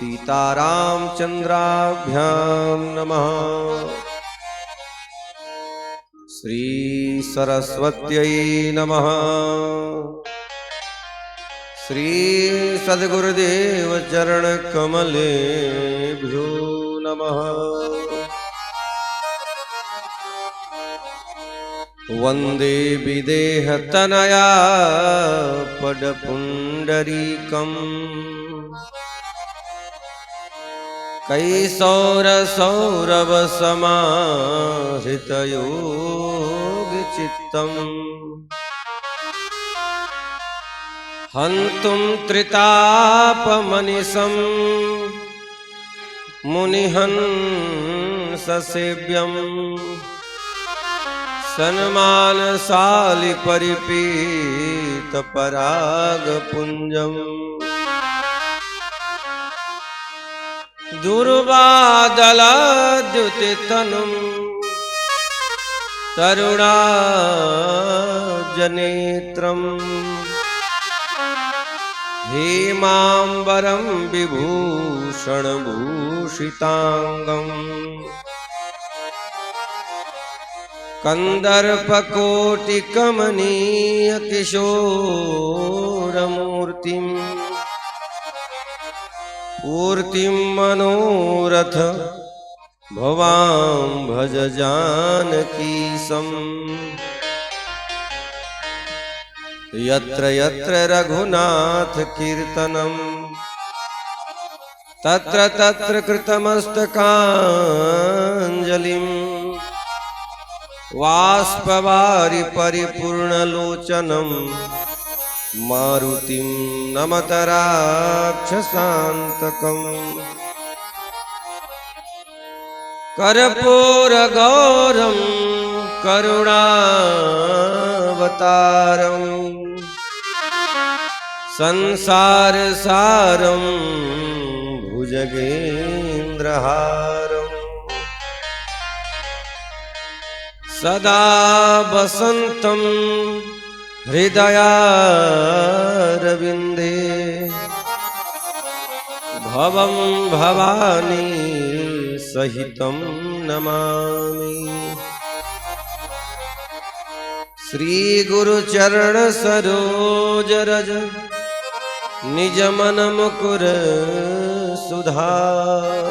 सीतारामचन्द्राभ्यां नमः। श्री सरस्वत्यै नमः। श्री सद्गुरुदेव चरण कमलेभ्यो नमः। वंदे विदेहतनया पदपुण्डरीकम् कैसौरसौरभसमाहृतयोगचित्तम् हन्तुं त्रितापमनिशं मुनिहंससेव्यम् सन्मानशालि परिपीतपरागपुञ्जम् दुर्वादलाद्युतितनुं तरुणाजनेत्रम् हेमाम्बरं विभूषणभूषिताङ्गम् कन्दर्पकोटिकमनीयकिशोरमूर्तिम् पूर्तिं मनोरथ भवां भज जानकीशम्। यत्र यत्र रघुनाथ कीर्तनं तत्र तत्र कृतमस्तकाञ्जलिं वाष्पवारि परिपूर्णलोचनं मारुतिं नमत राक्षसान्तकम्। कर्पूरगौरं करुणावतारं संसारसारं भुजगेन्द्रहारम् सदा वसन्तं हृदयारविन्दे भवं भवानी सहितं नमामि। श्री गुरुचरण सरोज रज निज मन मुकुर सुधार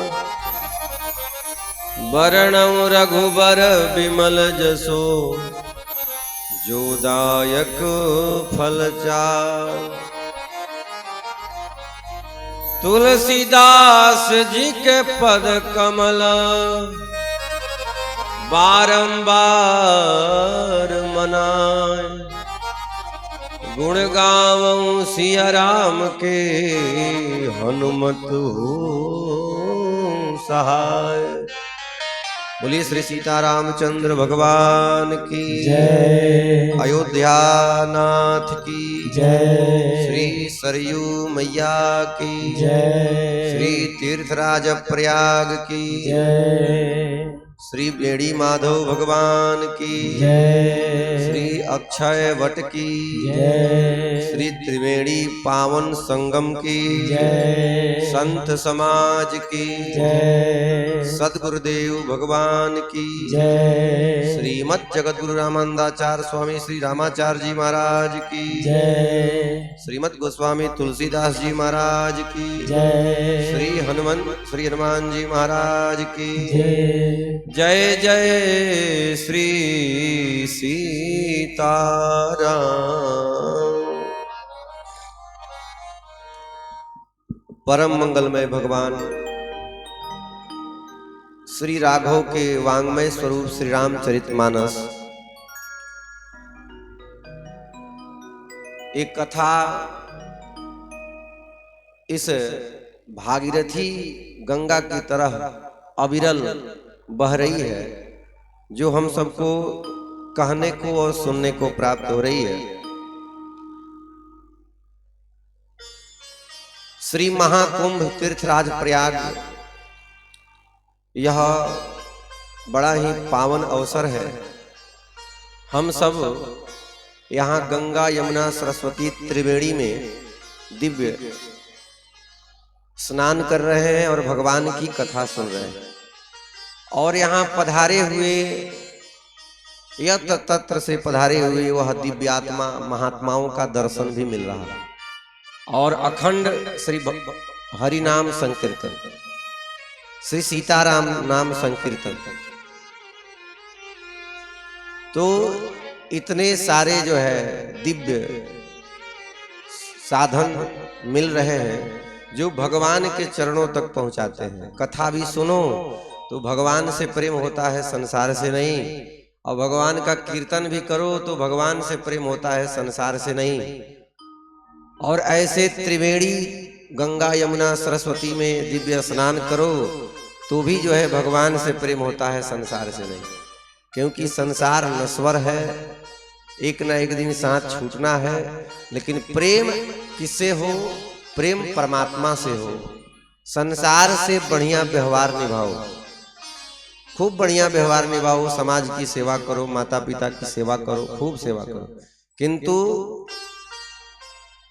वरणं रघुबर बिमल जसो जो दायक फलचार। तुलसीदास जी के पद कमल बारंबार मनाए गुण गावऊं सिया राम के हनुमत हो सहाय। बोलिए श्री सीतारामचंद्र भगवान की जय। अयोध्या नाथ की जय। श्री सरयू मैया की जय। श्री तीर्थराज प्रयाग की जय। श्री बेड़ी माधव भगवान की जय। श्री अक्षय वट की जय। श्री त्रिवेणी पावन संगम की जय। संत समाज की जय। सद्गुरुदेव भगवान की जय। श्रीमद जगतगुरु रामानंदाचार्य स्वामी श्री रामाचार्य जी महाराज की जय। श्रीमद गोस्वामी तुलसीदास जी महाराज की जय। श्री हनुमान जी महाराज की जय। जय जय श्री सीताराम। परम मंगलमय भगवान श्री राघव के वांग्मय स्वरूप श्री रामचरितमानस एक कथा इस भागीरथी गंगा की तरह अविरल बह रही है, जो हम सबको कहने को और सुनने को प्राप्त हो रही है। श्री महाकुंभ तीर्थराज प्रयाग यह बड़ा ही पावन अवसर है। हम सब यहाँ गंगा यमुना सरस्वती त्रिवेणी में दिव्य स्नान कर रहे हैं और भगवान की कथा सुन रहे हैं। और यहाँ पधारे हुए यत्र तत्र से पधारे हुए वह दिव्यात्मा महात्माओं का दर्शन भी मिल रहा है। और अखंड श्री हरि नाम संकीर्तन, श्री सीताराम नाम संकीर्तन। तो इतने सारे जो है दिव्य साधन मिल रहे हैं जो भगवान के चरणों तक पहुंचाते हैं। कथा भी सुनो तो भगवान से प्रेम होता है, संसार से नहीं। और भगवान का कीर्तन भी करो तो भगवान से प्रेम होता है, संसार से नहीं। और ऐसे त्रिवेणी गंगा यमुना सरस्वती में दिव्य स्नान करो तो भी जो है भगवान से प्रेम होता है, संसार से नहीं। क्योंकि संसार नश्वर है, एक ना एक दिन साथ छूटना है। लेकिन प्रेम किससे हो? प्रेम परमात्मा से हो। संसार से बढ़िया व्यवहार निभाओ, खूब बढ़िया व्यवहार निभाओ, समाज की सेवा करो, माता पिता की सेवा करो, खूब सेवा करो। किंतु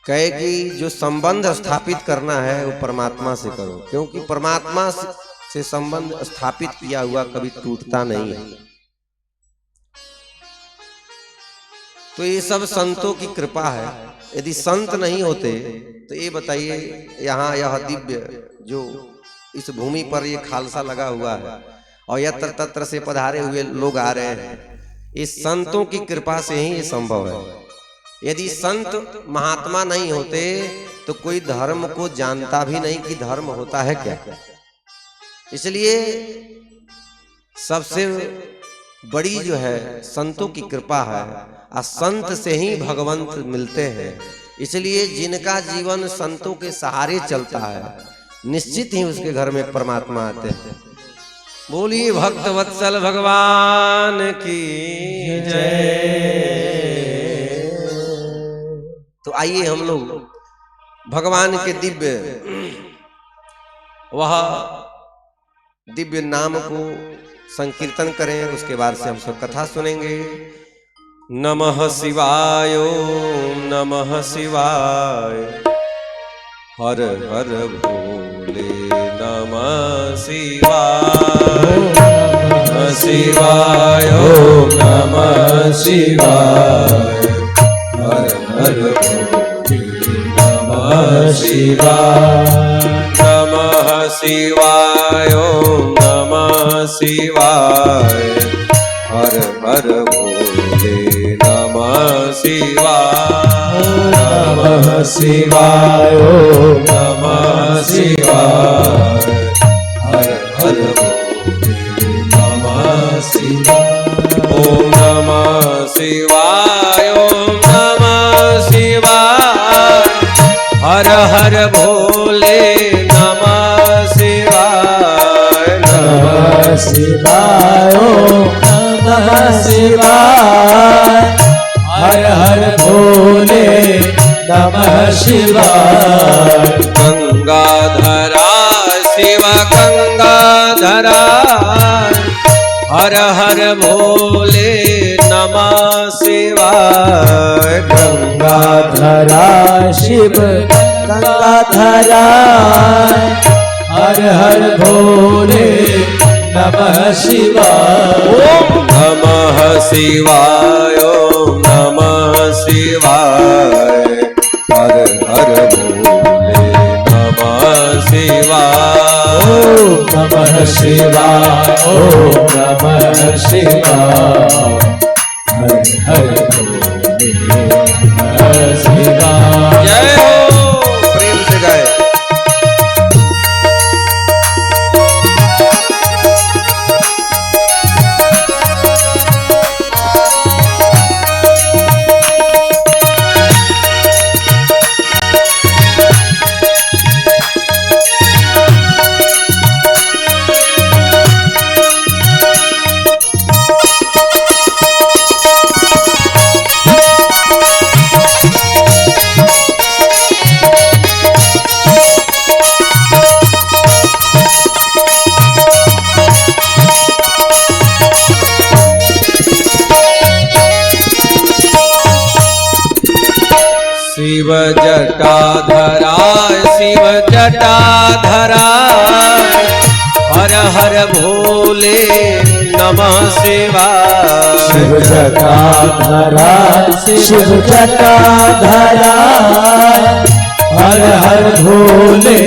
कहे कि जो संबंध स्थापित करना है वो परमात्मा से करो, क्योंकि परमात्मा से संबंध स्थापित किया हुआ कभी टूटता नहीं है। तो ये सब संतों की कृपा है। यदि संत नहीं होते तो ये बताइए, यहाँ यह दिव्य जो इस भूमि पर ये खालसा लगा हुआ है और यत्र तत्र से पधारे हुए लोग आ रहे हैं, इस संतों की कृपा से ही ये संभव है। यदि संत महात्मा नहीं होते तो कोई धर्म को जानता भी नहीं कि धर्म होता है क्या। इसलिए सबसे बड़ी जो है संतों की कृपा है, और संत से ही भगवंत मिलते हैं। इसलिए जिनका जीवन संतों के सहारे चलता है, निश्चित ही उसके घर में परमात्मा आते हैं। बोलिए भक्त वत्सल भगवान की जय। तो आइए हम लोग भगवान के दिव्य नाम को संकीर्तन करें। उसके बाद से हम सब कथा सुनेंगे। नमः शिवाय, नमः शिवाय, हर हर भोले नमः शिवाय, नमः शिवाय, नमः शिवाय, हर हर भोले नमः शिवाय, नमः शिवाय, नमः शिवाय, हर हर भोले नमः शिवाय, नमः शिवाय, नमः शिवाय, हर हर भोले नमः शिवाय। ओम नमः शिवाय, ओम नमः शिवाय, हर हर भोले नमः शिवाय, नमः शिवाय, नमः शिवाय, हर हर भोले नमः शिवाय। गंगाधरा शिव गंगाधरा, हर हर भोले नमः शिवाय। गंगाधरा शिव गंगाधरा, हर हर भोले नमः शिवाय। ओम नमः शिवाय, ओम नमः शिवाय, हर हर भोले नमः शिवाय। ओम नमः शिवाय, ओम नमः शिवाय, हर हर भोले नमः शिवाय। जय हो, प्रेम से गाए। शिव जटाधराय शिव जटाधराय हर हर भोले नमः शिवाय। शिव जटाधराय शिव जटाधराय हर हर भोले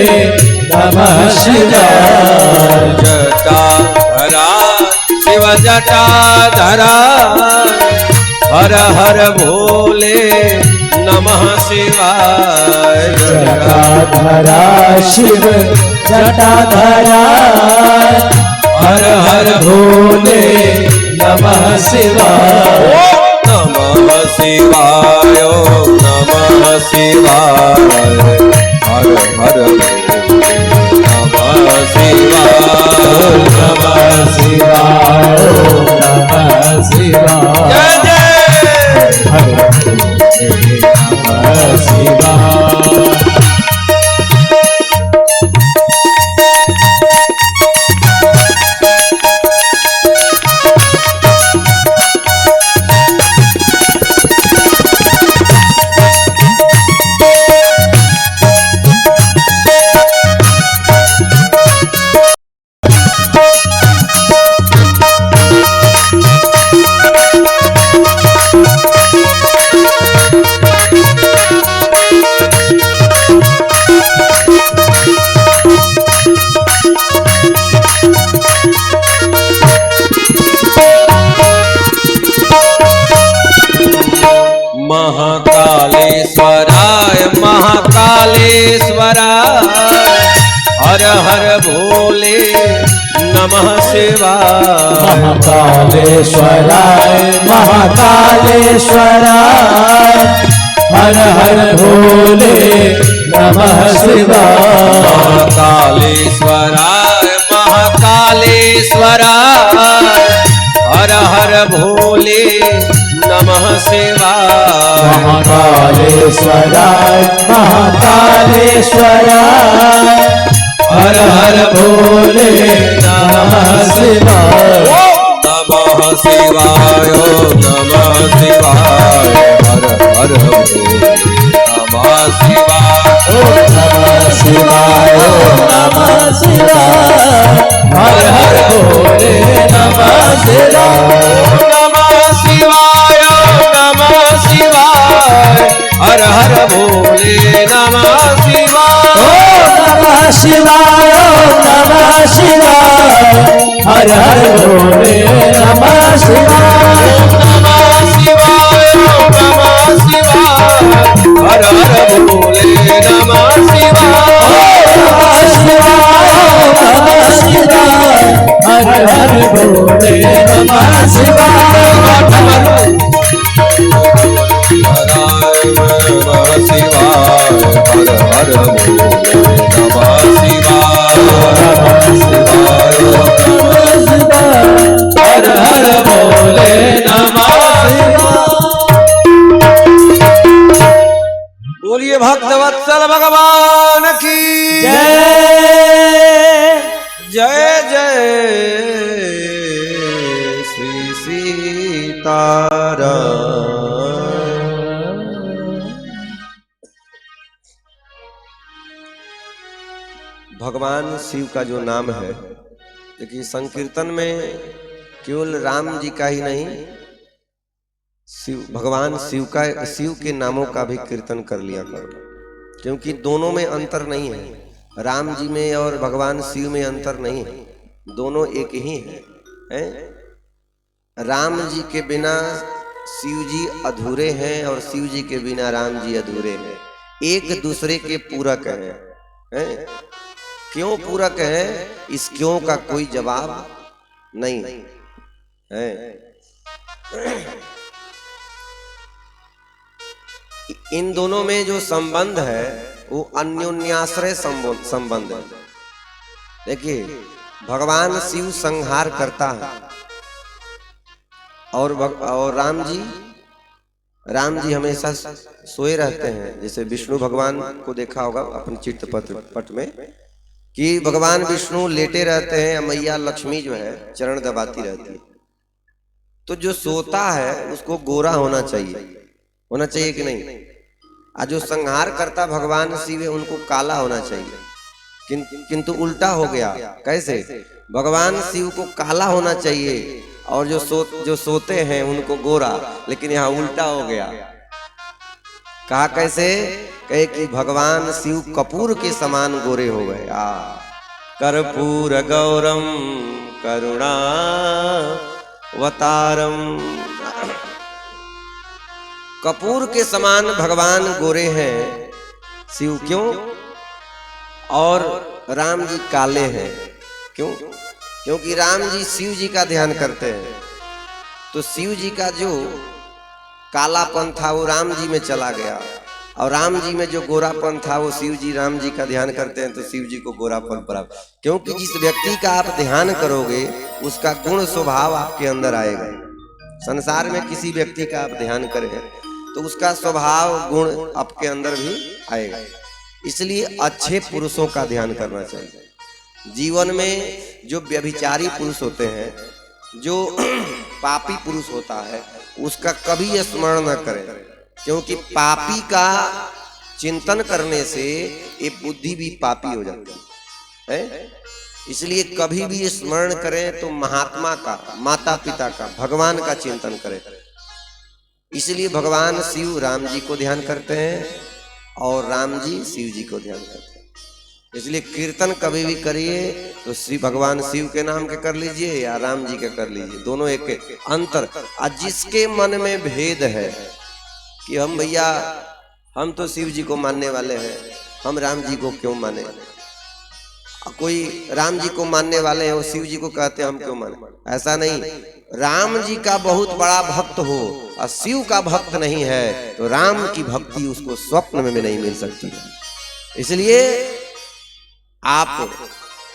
नमः शिवाय। जटाधराय शिव जटाधराय हर हर भोले नमः शिवाय। जटाधराय शिव जटाधराय हर हर भोले नमः शिवाय। नमः शिवाय नमः शिवाय हर हर भोले नमः शिवाय। नमः शिवाय नमः शिवाय जय जय हर भोले नमः शिवाय। महाकालेश्वराय महाकालेश्वराय हर हर भोले नमः शिवाय। महाकालेश्वराय महाकालेश्वराय हर हर भोले नमः शिवाय। महाकालेश्वराय महाकालेश्वराय हर हर भोले नमः शिवाय। महाकालेश्वराय महाकालेश्वराय हर हर भोले नमः शिवाय। नमः शिवाय नमः शिवाय हर हर भोले नमः शिवाय। नमः शिवाय नमः शिवाय हर हर भोले नमः शिवाय। नमः शिवाय नमः शिवाय हर हर भोले नमः शिवाय। नमः शिवाय नमः शिवाय हर हर भोले नमः शिवाय। नमः शिवाय नमः शिवाय हर हर भोले नमः शिवाय। नमः शिवाय नमः शिवाय हर हर भोले नमः शिवाय। हर हर भोले नमः शिवाय। बोलिए भक्तवत्सल भगवान की जय जय जय श्री सीताराम। भगवान शिव का जो नाम है, देखिए संकीर्तन में केवल राम जी का ही नहीं, भगवान शिव के नामों का भी कीर्तन कर लिया करो, क्योंकि दोनों में अंतर नहीं है। राम जी में और भगवान शिव में अंतर नहीं है, दोनों एक ही हैं। राम जी के बिना शिव जी अधूरे हैं और शिव जी के बिना राम जी अधूरे हैं, एक दूसरे के पूरक हैं। क्यों पूरक हैं, इस क्यों का कोई जवाब नहीं है। इन दोनों में जो संबंध है वो अन्योन्याश्रय संबंध है। देखिए भगवान शिव संहार करता है और राम जी हमेशा सोए रहते हैं। जैसे विष्णु भगवान को देखा होगा अपन चित्तपट में कि भगवान विष्णु लेटे रहते हैं, मैया लक्ष्मी जो है चरण दबाती रहती है। तो जो सोता है उसको गोरा होना चाहिए कि नहीं? जो संहार करता भगवान शिव है उनको काला होना चाहिए, किंतु उल्टा हो गया। कैसे? भगवान शिव को काला होना चाहिए और जो सोते हैं उनको गोरा, लेकिन यहाँ उल्टा हो गया। कहा कैसे? कहे कि भगवान शिव कपूर के समान गोरे हो गए। कर्पूर गौरम करुणावतारम, कपूर के समान भगवान गोरे हैं शिव। क्यों? और राम जी काले हैं। क्यों? क्योंकि राम जी शिव जी का ध्यान करते हैं, तो शिव जी का जो कालापन था वो राम जी में चला गया, और राम जी में जो गोरापन था वो शिव जी राम जी का ध्यान करते हैं तो शिव जी को गोरापन प्राप्त। क्योंकि जिस व्यक्ति का आप ध्यान करोगे उसका गुण स्वभाव आपके अंदर आएगा। संसार में किसी व्यक्ति का आप ध्यान करें तो उसका स्वभाव गुण आपके अंदर भी आएगा। इसलिए अच्छे पुरुषों का ध्यान करना चाहिए। जीवन में जो व्यभिचारी पुरुष होते हैं, जो पापी पुरुष होता है, उसका कभी स्मरण न करें, क्योंकि पापी का चिंतन करने से ये बुद्धि भी पापी हो जाती है। इसलिए कभी भी स्मरण करें तो महात्मा का, माता पिता का, भगवान का चिंतन करें। इसलिए भगवान शिव राम जी को ध्यान करते हैं और राम जी शिव जी को ध्यान करते हैं। इसलिए कीर्तन कभी भी करिए तो भगवान शिव के नाम के कर लीजिए या राम जी के कर लीजिए, दोनों एक अंतर। जिसके मन में भेद है कि हम भैया हम तो शिव जी को मानने वाले हैं, हम राम जी को क्यों माने, कोई राम जी को मानने वाले हैं वो शिव जी को कहते हैं हम क्यों माने, ऐसा नहीं। राम जी का बहुत बड़ा भक्त हो और शिव का भक्त नहीं है तो राम की भक्ति उसको स्वप्न में भी नहीं मिल सकती। इसलिए आप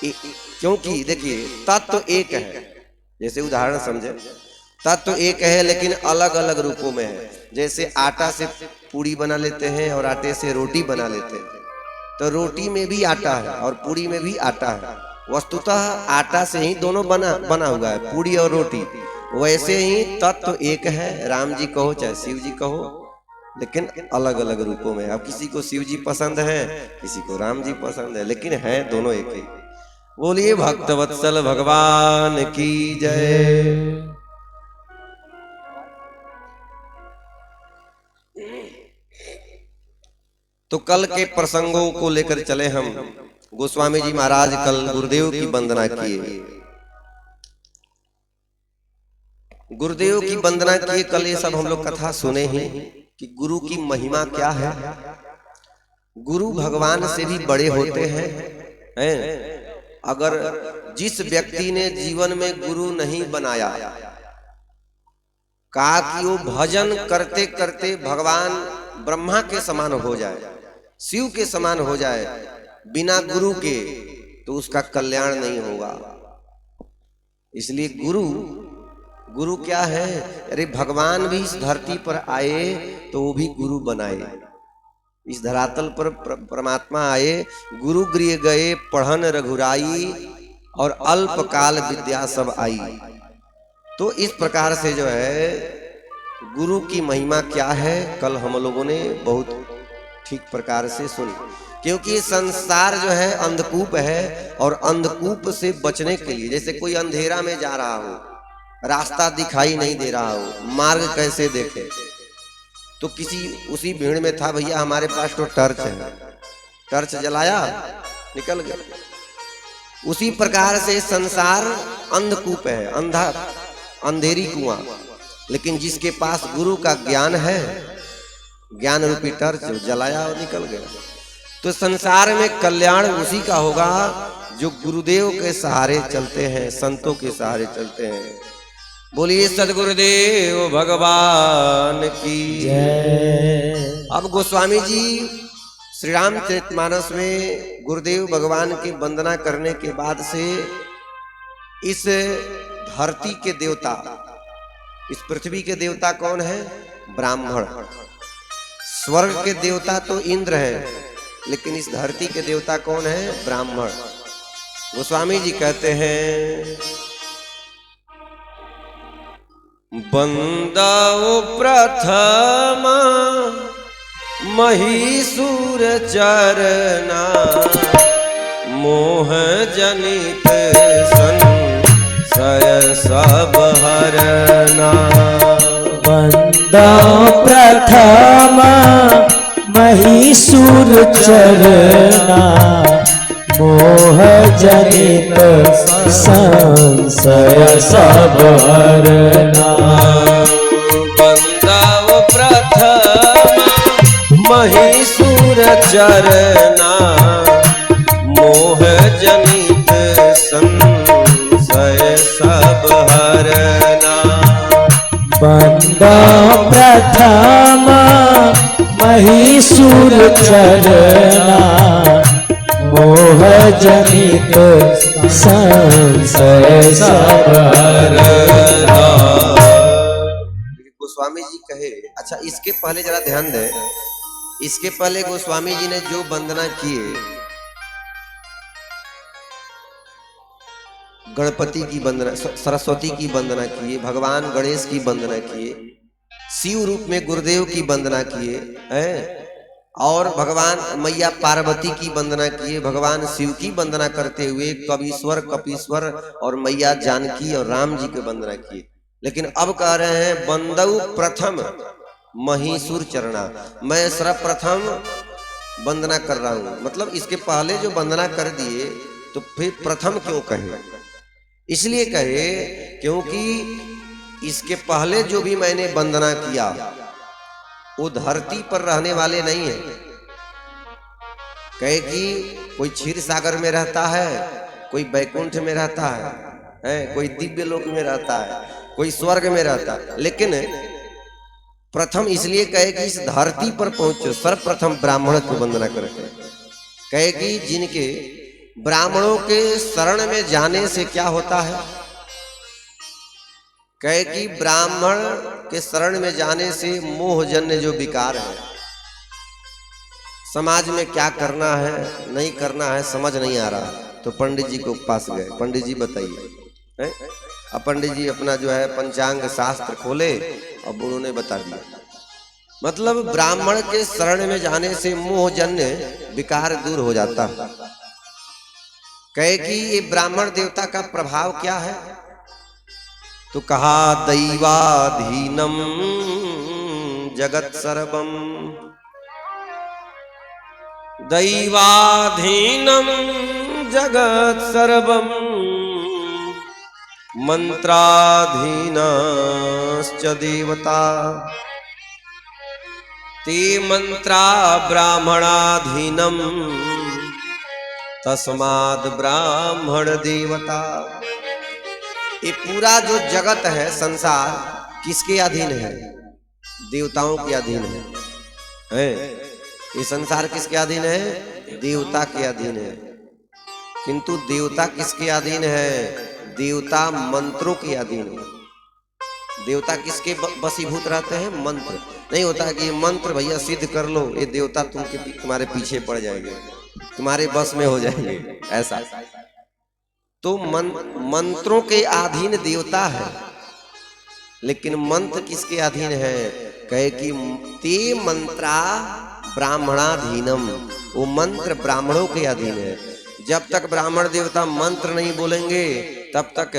क्योंकि देखिए तत्व एक है, जैसे उदाहरण समझे, तत्व एक है लेकिन अलग अलग रूपों में है। जैसे आटा से पूड़ी बना लेते हैं और आटे से रोटी बना लेते हैं, तो रोटी में भी आटा है और पूड़ी में भी आटा है। वस्तुतः आटा से ही दोनों बना हुआ है, पूड़ी और रोटी। वैसे ही तत्व एक है, राम जी कहो चाहे शिव जी कहो, लेकिन अलग अलग रूपों में। अब किसी को शिव जी पसंद है, किसी को राम जी पसंद है, लेकिन है दोनों एक ही। बोलिए भक्तवत्सल भगवान की जय। तो कल के प्रसंगों को लेकर चले हम। गोस्वामी जी महाराज कल गुरुदेव की वंदना किए, गुरुदेव की वंदना किए। कल ये सब हम लोग कथा सुने ही कि गुरु की महिमा क्या है। गुरु भगवान से भी बड़े होते हैं। अगर जिस व्यक्ति ने जीवन में गुरु नहीं बनाया, कहा कि वो भजन करते करते भगवान ब्रह्मा के समान हो जाए, शिव के समान हो जाए बिना गुरु के, तो उसका कल्याण नहीं होगा। इसलिए गुरु क्या है? अरे भगवान भी इस धरती पर आए तो वो भी गुरु बनाए। इस धरातल पर परमात्मा आए, गुरु गृह गए पढ़न रघुराई, और अल्प काल विद्या सब आई। तो इस प्रकार से जो है गुरु की महिमा क्या है, कल हम लोगों ने बहुत ठीक प्रकार से सुनी। क्योंकि संसार जो है अंधकूप है, और अंधकूप से बचने के लिए, जैसे कोई अंधेरा में जा रहा हो, रास्ता दिखाई नहीं दे रहा हो, मार्ग कैसे देखे, तो किसी उसी भीड़ में था, भैया हमारे पास तो टर्च है, टर्च जलाया निकल गया। उसी प्रकार से संसार अंधकूप है, अंधेरी कुआं, लेकिन जिसके पास गुरु का ज्ञान है, ज्ञान रूपी टर्च जलाया और निकल गया। तो संसार में कल्याण उसी का होगा जो गुरुदेव के सहारे चलते हैं, संतों के सहारे चलते हैं। बोलिए सदगुरुदेव भगवान की जय। अब गोस्वामी जी श्री रामचरितमानस में गुरुदेव भगवान की वंदना करने के बाद से इस धरती के देवता, इस पृथ्वी के देवता कौन है? ब्राह्मण। स्वर्ग के देवता तो इंद्र है, लेकिन इस धरती के देवता कौन है? ब्राह्मण। गोस्वामी जी कहते हैं, बंदाओ प्रथमा महीसुर चरना मोह जनित संशय सब हरना। वंदा प्रथम महीसुर चरना मोह जनित संशय सब हरना। वंदा प्रथम महीसुर चरना मोह जनित संशय सब हरना। वंदा प्रथम महीसुर चरना मोह जनित संशय सब हरना। गोस्वामी जी कहे, अच्छा इसके पहले जरा ध्यान दें, इसके पहले गोस्वामी जी ने जो वंदना किए, गणपति की वंदना, सरस्वती की वंदना किए, भगवान गणेश की वंदना किए, शिव रूप में गुरुदेव की वंदना किए हैं, और भगवान मैया पार्वती की वंदना किए, भगवान शिव की वंदना करते हुए कवीश्वर, कपीश्वर और मैया जानकी और राम जी की वंदना किए। लेकिन अब कह रहे हैं वंदौ प्रथम महीसुर चरणा, मैं सर्वप्रथम वंदना कर रहा हूं। मतलब इसके पहले जो वंदना कर दिए तो फिर प्रथम क्यों कहे? इसलिए कहे क्योंकि इसके पहले जो भी मैंने वंदना किया वो धरती पर रहने वाले नहीं है। कहे कि कोई क्षीर सागर में रहता है, कोई बैकुंठ में रहता है, कोई दिव्य लोक में रहता है, कोई स्वर्ग में रहता है, लेकिन प्रथम इसलिए कहे कि इस धरती पर पहुंचो, सर्वप्रथम ब्राह्मण की वंदना करें। कहे कि जिनके ब्राह्मणों के शरण में जाने से क्या होता है? कहे कि ब्राह्मण के शरण में जाने से मोहजन्य जो विकार है, समाज में क्या करना है नहीं करना है समझ नहीं आ रहा, तो पंडित जी को पास गए। पंडित जी बताइए। अब पंडित जी अपना जो है पंचांग शास्त्र खोले, अब उन्होंने बता दिया। मतलब ब्राह्मण के शरण में जाने से मोहजन्य विकार दूर हो जाता है। कहे कि ये ब्राह्मण देवता का प्रभाव क्या है? तो कहा दैवाधीनम जगत सर्वम, दैवाधीनम जगत सर्वम मंत्राधीनश्च देवता, ते मंत्रा ब्राह्मणाधीनम तस्माद् ब्राह्मण देवता। ये पूरा जो जगत है, संसार किसके अधीन है? देवताओं के अधीन है। ये संसार किसके अधीन है? देवता के अधीन है। किंतु देवता किसके अधीन है? देवता मंत्रों के अधीन है। देवता किसके वशीभूत रहते हैं? मंत्र। नहीं होता कि मंत्र भैया सिद्ध कर लो, ये देवता तुम्हारे पीछे पड़ जाएंगे, तुम्हारे बस में हो जाएंगे, ऐसा। तो मंत्रों के अधीन देवता है, लेकिन मंत्र किसके अधीन है? कहे कि ते मंत्रा ब्राह्मणाधीनम, वो मंत्र ब्राह्मणों के अधीन है। जब तक ब्राह्मण देवता मंत्र नहीं बोलेंगे तब तक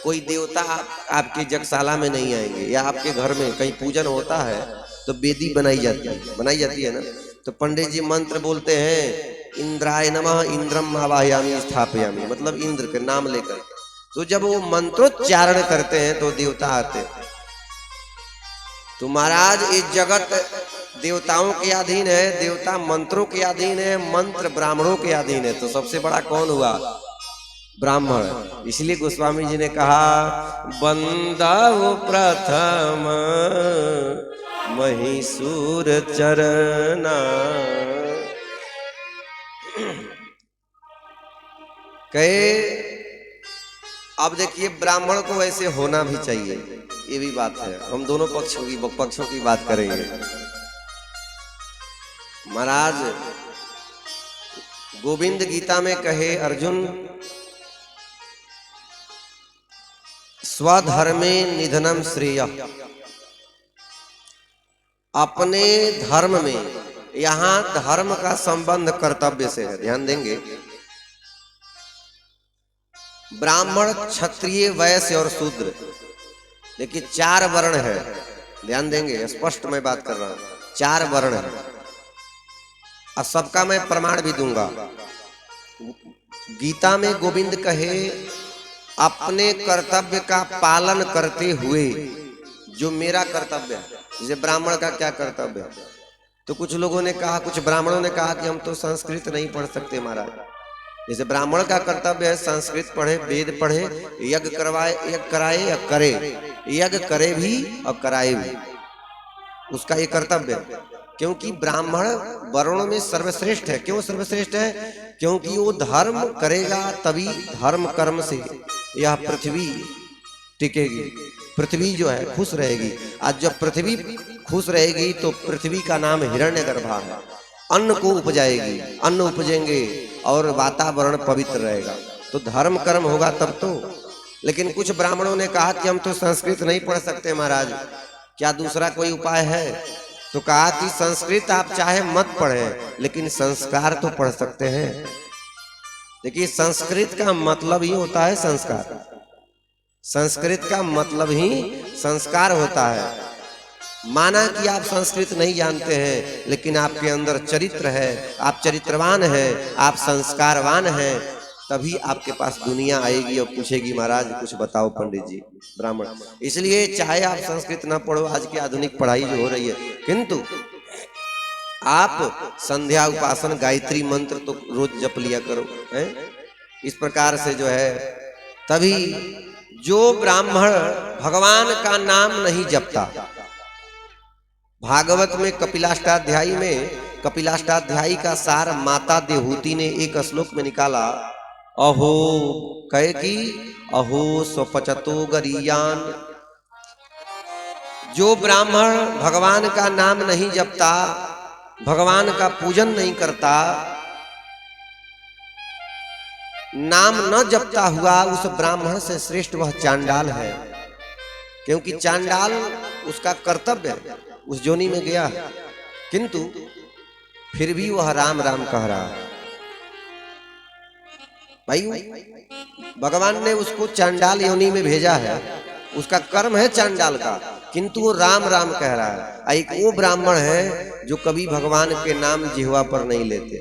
कोई देवता आपकी यज्ञशाला में नहीं आएंगे, या आपके घर में कहीं पूजन होता है तो वेदी बनाई जाती है ना, तो पंडित जी मंत्र बोलते हैं इंद्राय नमः, इंद्रम आवाहयामि स्थापयामि, मतलब इंद्र के नाम लेकर। तो जब वो मंत्रोच्चारण करते हैं तो देवता आते हैं। तो महाराज इस जगत देवताओं के अधीन है, देवता मंत्रों के अधीन है, मंत्र ब्राह्मणों के अधीन है। तो सबसे बड़ा कौन हुआ? ब्राह्मण। इसलिए गोस्वामी जी ने कहा बंदाओ प्रथम महीसुर चरना। कहे अब देखिए ब्राह्मण को ऐसे होना भी चाहिए, ये भी बात है। हम दोनों पक्षों की बात करेंगे। महाराज गोविंद गीता में कहे अर्जुन स्वधर्मे निधनम श्रेय, अपने धर्म में यहाँ धर्म का संबंध कर्तव्य से है, ध्यान देंगे। ब्राह्मण, क्षत्रिय, वैश्य और शूद्र, देखिए 4 वर्ण है, ध्यान देंगे, स्पष्ट मैं बात कर रहा हूं, 4 वर्ण है और सबका मैं प्रमाण भी दूंगा। गीता में गोविंद कहे अपने कर्तव्य का पालन करते हुए, जो मेरा कर्तव्य है। जैसे ब्राह्मण का क्या कर्तव्य है, तो कुछ लोगों ने कहा, कुछ ब्राह्मणों ने कहा कि हम तो संस्कृत नहीं पढ़ सकते महाराज। जैसे ब्राह्मण का कर्तव्य है संस्कृत पढ़े, वेद पढ़े, यज्ञ कराए या करे, यज्ञ करे भी और कराए भी, उसका ये कर्तव्य है। क्योंकि ब्राह्मण वर्णों में सर्वश्रेष्ठ है। क्यों सर्वश्रेष्ठ है? क्योंकि वो धर्म करेगा तभी धर्म कर्म से यह पृथ्वी टिकेगी, पृथ्वी जो है खुश रहेगी। आज जब पृथ्वी खुश रहेगी तो पृथ्वी का नाम हिरण्यगर्भा है, अन्न को उपजाएगी, अन्न उपजेंगे और वातावरण पवित्र रहेगा, तो धर्म कर्म होगा तब तो। लेकिन कुछ ब्राह्मणों ने कहा कि हम तो संस्कृत नहीं पढ़ सकते महाराज, क्या दूसरा कोई उपाय है? तो कहा कि संस्कृत आप चाहे मत पढ़ें, लेकिन संस्कार तो पढ़ सकते हैं। देखिए संस्कृत का मतलब ही होता है संस्कार, संस्कृत का मतलब ही संस्कार होता है। माना कि आप संस्कृत नहीं जानते हैं, लेकिन आपके अंदर चरित्र है, आप चरित्रवान हैं, आप संस्कारवान हैं, तभी आपके पास दुनिया आएगी और पूछेगी महाराज कुछ बताओ पंडित जी, ब्राह्मण। इसलिए चाहे आप संस्कृत ना पढ़ो, आज की आधुनिक पढ़ाई जो हो रही है, किंतु आप संध्या, उपासन, गायत्री मंत्र तो रोज जप लिया करो, है? इस प्रकार से जो है, तभी जो ब्राह्मण भगवान का नाम नहीं जपता, भागवत में कपिलाष्टाध्यायी में, कपिलाष्टाध्यायी का सार माता देहूति ने एक श्लोक में निकाला, अहो कहे कि अहो स्वपचतो गरीयान। जो ब्राह्मण भगवान का नाम नहीं जपता, भगवान का पूजन नहीं करता, नाम न जपता हुआ, उस ब्राह्मण से श्रेष्ठ वह चांडाल है। क्योंकि चांडाल उसका कर्तव्य है, उस जोनी में गया है, किंतु फिर भी वह राम राम कह रहा है। भाई भगवान ने उसको चांडाल योनि में भेजा है, उसका कर्म है चांडाल का, किंतु वो राम राम कह रहा है। एक वो ब्राह्मण है जो कभी भगवान के नाम जिह्वा पर नहीं लेते,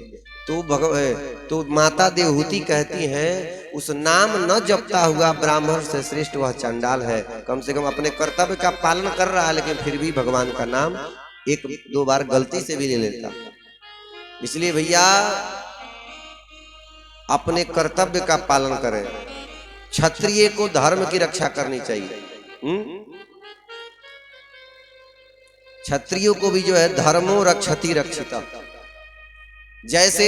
तो माता देहूति कहती हैं उस नाम न जपता हुआ ब्राह्मण से श्रेष्ठ वह चांडाल है। कम से कम अपने कर्तव्य का पालन कर रहा है, लेकिन फिर भी भगवान का नाम 1-2 बार गलती से भी ले लेता। इसलिए भैया अपने कर्तव्य का पालन करें। क्षत्रिय को धर्म की रक्षा करनी चाहिए। क्षत्रियों को भी जो है धर्मो रक्षति रक्षिता। जैसे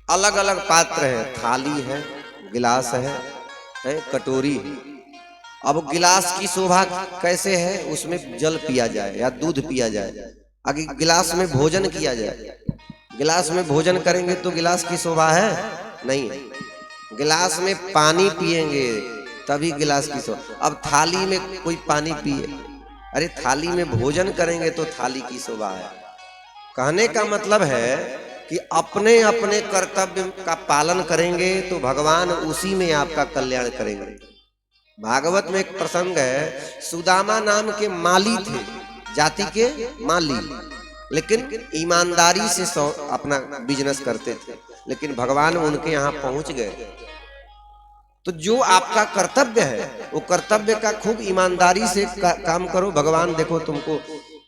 अलग अलग पात्र है, थाली है, गिलास है, कटोरी है। अब गिलास की शोभा कैसे है? उसमें जल पिया जाए या दूध पिया जाए, आगे गिलास में भोजन किया जाए। गिलास में भोजन करेंगे तो गिलास की शोभा है? नहीं, गिलास में पानी पिएंगे तभी गिलास की शोभा। अब थाली में कोई पानी पिए, अरे थाली में भोजन करेंगे तो थाली की शोभा है। कहने का मतलब है कि अपने अपने कर्तव्य का पालन करेंगे तो भगवान उसी में आपका कल्याण करेंगे। भागवत में एक प्रसंग है, सुदामा नाम के माली थे, जाति के माली, लेकिन ईमानदारी से अपना बिजनेस करते थे, लेकिन भगवान उनके यहाँ पहुंच गए। तो जो आपका कर्तव्य है वो कर्तव्य का खूब ईमानदारी से काम करो। भगवान देखो तुमको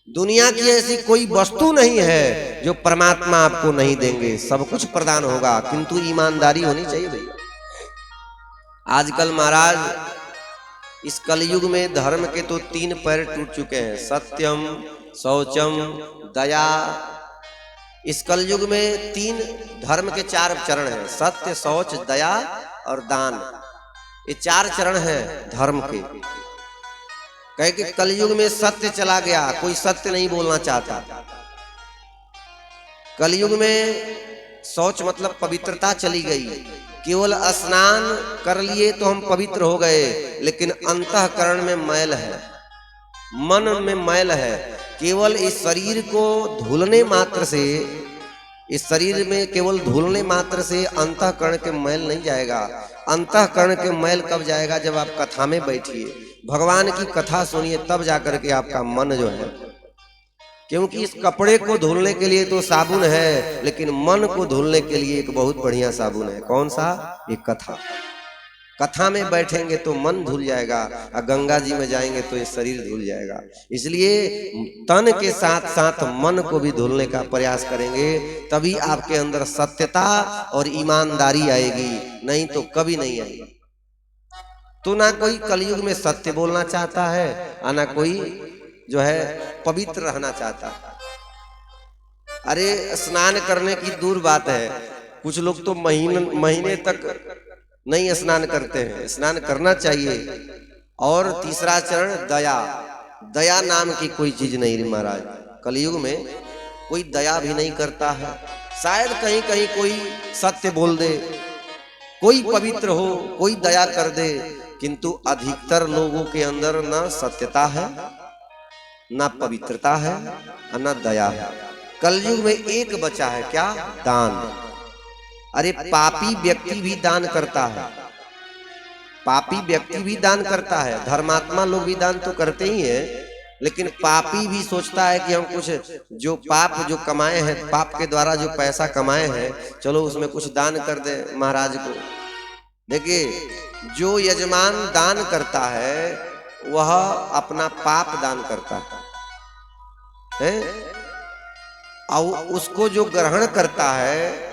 दुनिया की ऐसी कोई वस्तु नहीं है जो परमात्मा आपको नहीं देंगे, सब कुछ प्रदान होगा, किंतु ईमानदारी होनी चाहिए भैया। आजकल महाराज इस कलयुग में धर्म के तो 3 पैर टूट चुके हैं, सत्यम, शौचम, दया। इस कलयुग में 3 धर्म के 4 चरण हैं, सत्य, शौच, दया और दान। ये 4 चरण हैं धर्म के। कहे कि कलयुग में सत्य चला गया, कोई सत्य नहीं बोलना चाहता। कलयुग में शौच मतलब पवित्रता चली गई, केवल स्नान कर लिए तो हम पवित्र हो गए, लेकिन अंतःकरण में मैल है, मन में मैल है। केवल इस शरीर को धुलने मात्र से, इस शरीर में केवल धुलने मात्र से अंतःकरण के मैल नहीं जाएगा। अंतःकरण के मैल कब जाएगा? जब आप कथा में बैठिए, भगवान की कथा सुनिए, तब जाकर के आपका मन जो है, क्योंकि इस कपड़े को धुलने के लिए तो साबुन है, लेकिन मन को धुलने के लिए एक बहुत बढ़िया साबुन है। कौन सा? एक कथा। कथा में बैठेंगे तो मन धुल जाएगा, और गंगा जी में जाएंगे तो ये शरीर धुल जाएगा। इसलिए तन के साथ साथ मन को भी धुलने का प्रयास करेंगे, तभी आपके अंदर सत्यता और ईमानदारी आएगी, नहीं तो कभी नहीं आएगी। तो ना कोई कलयुग में सत्य बोलना चाहता है, और ना कोई जो है पवित्र रहना चाहता है। अरे स्नान करने की दूर बात है, कुछ लोग तो महीने तक नहीं स्नान करते हैं। स्नान करना चाहिए। और तीसरा चरण दया। दया नाम की कोई चीज नहीं महाराज, कलयुग में कोई दया भी नहीं करता है। शायद कहीं कहीं कोई सत्य बोल दे, कोई पवित्र हो, कोई दया कर दे, किंतु अधिकतर लोगों के अंदर ना सत्यता है, ना पवित्रता है, और ना दया है। कलयुग में एक बचा है, क्या? दान। अरे पापी व्यक्ति भी दान करता है, पापी व्यक्ति भी दान करता है। धर्मात्मा लोग भी दान तो करते ही हैं, लेकिन पापी भी सोचता है कि हम कुछ जो पाप जो कमाए हैं, पाप के द्वारा जो पैसा कमाए हैं, चलो उसमें कुछ दान कर दे महाराज को। देखिए, जो यजमान दान करता है वह अपना पाप दान करता है, और उसको जो ग्रहण करता है,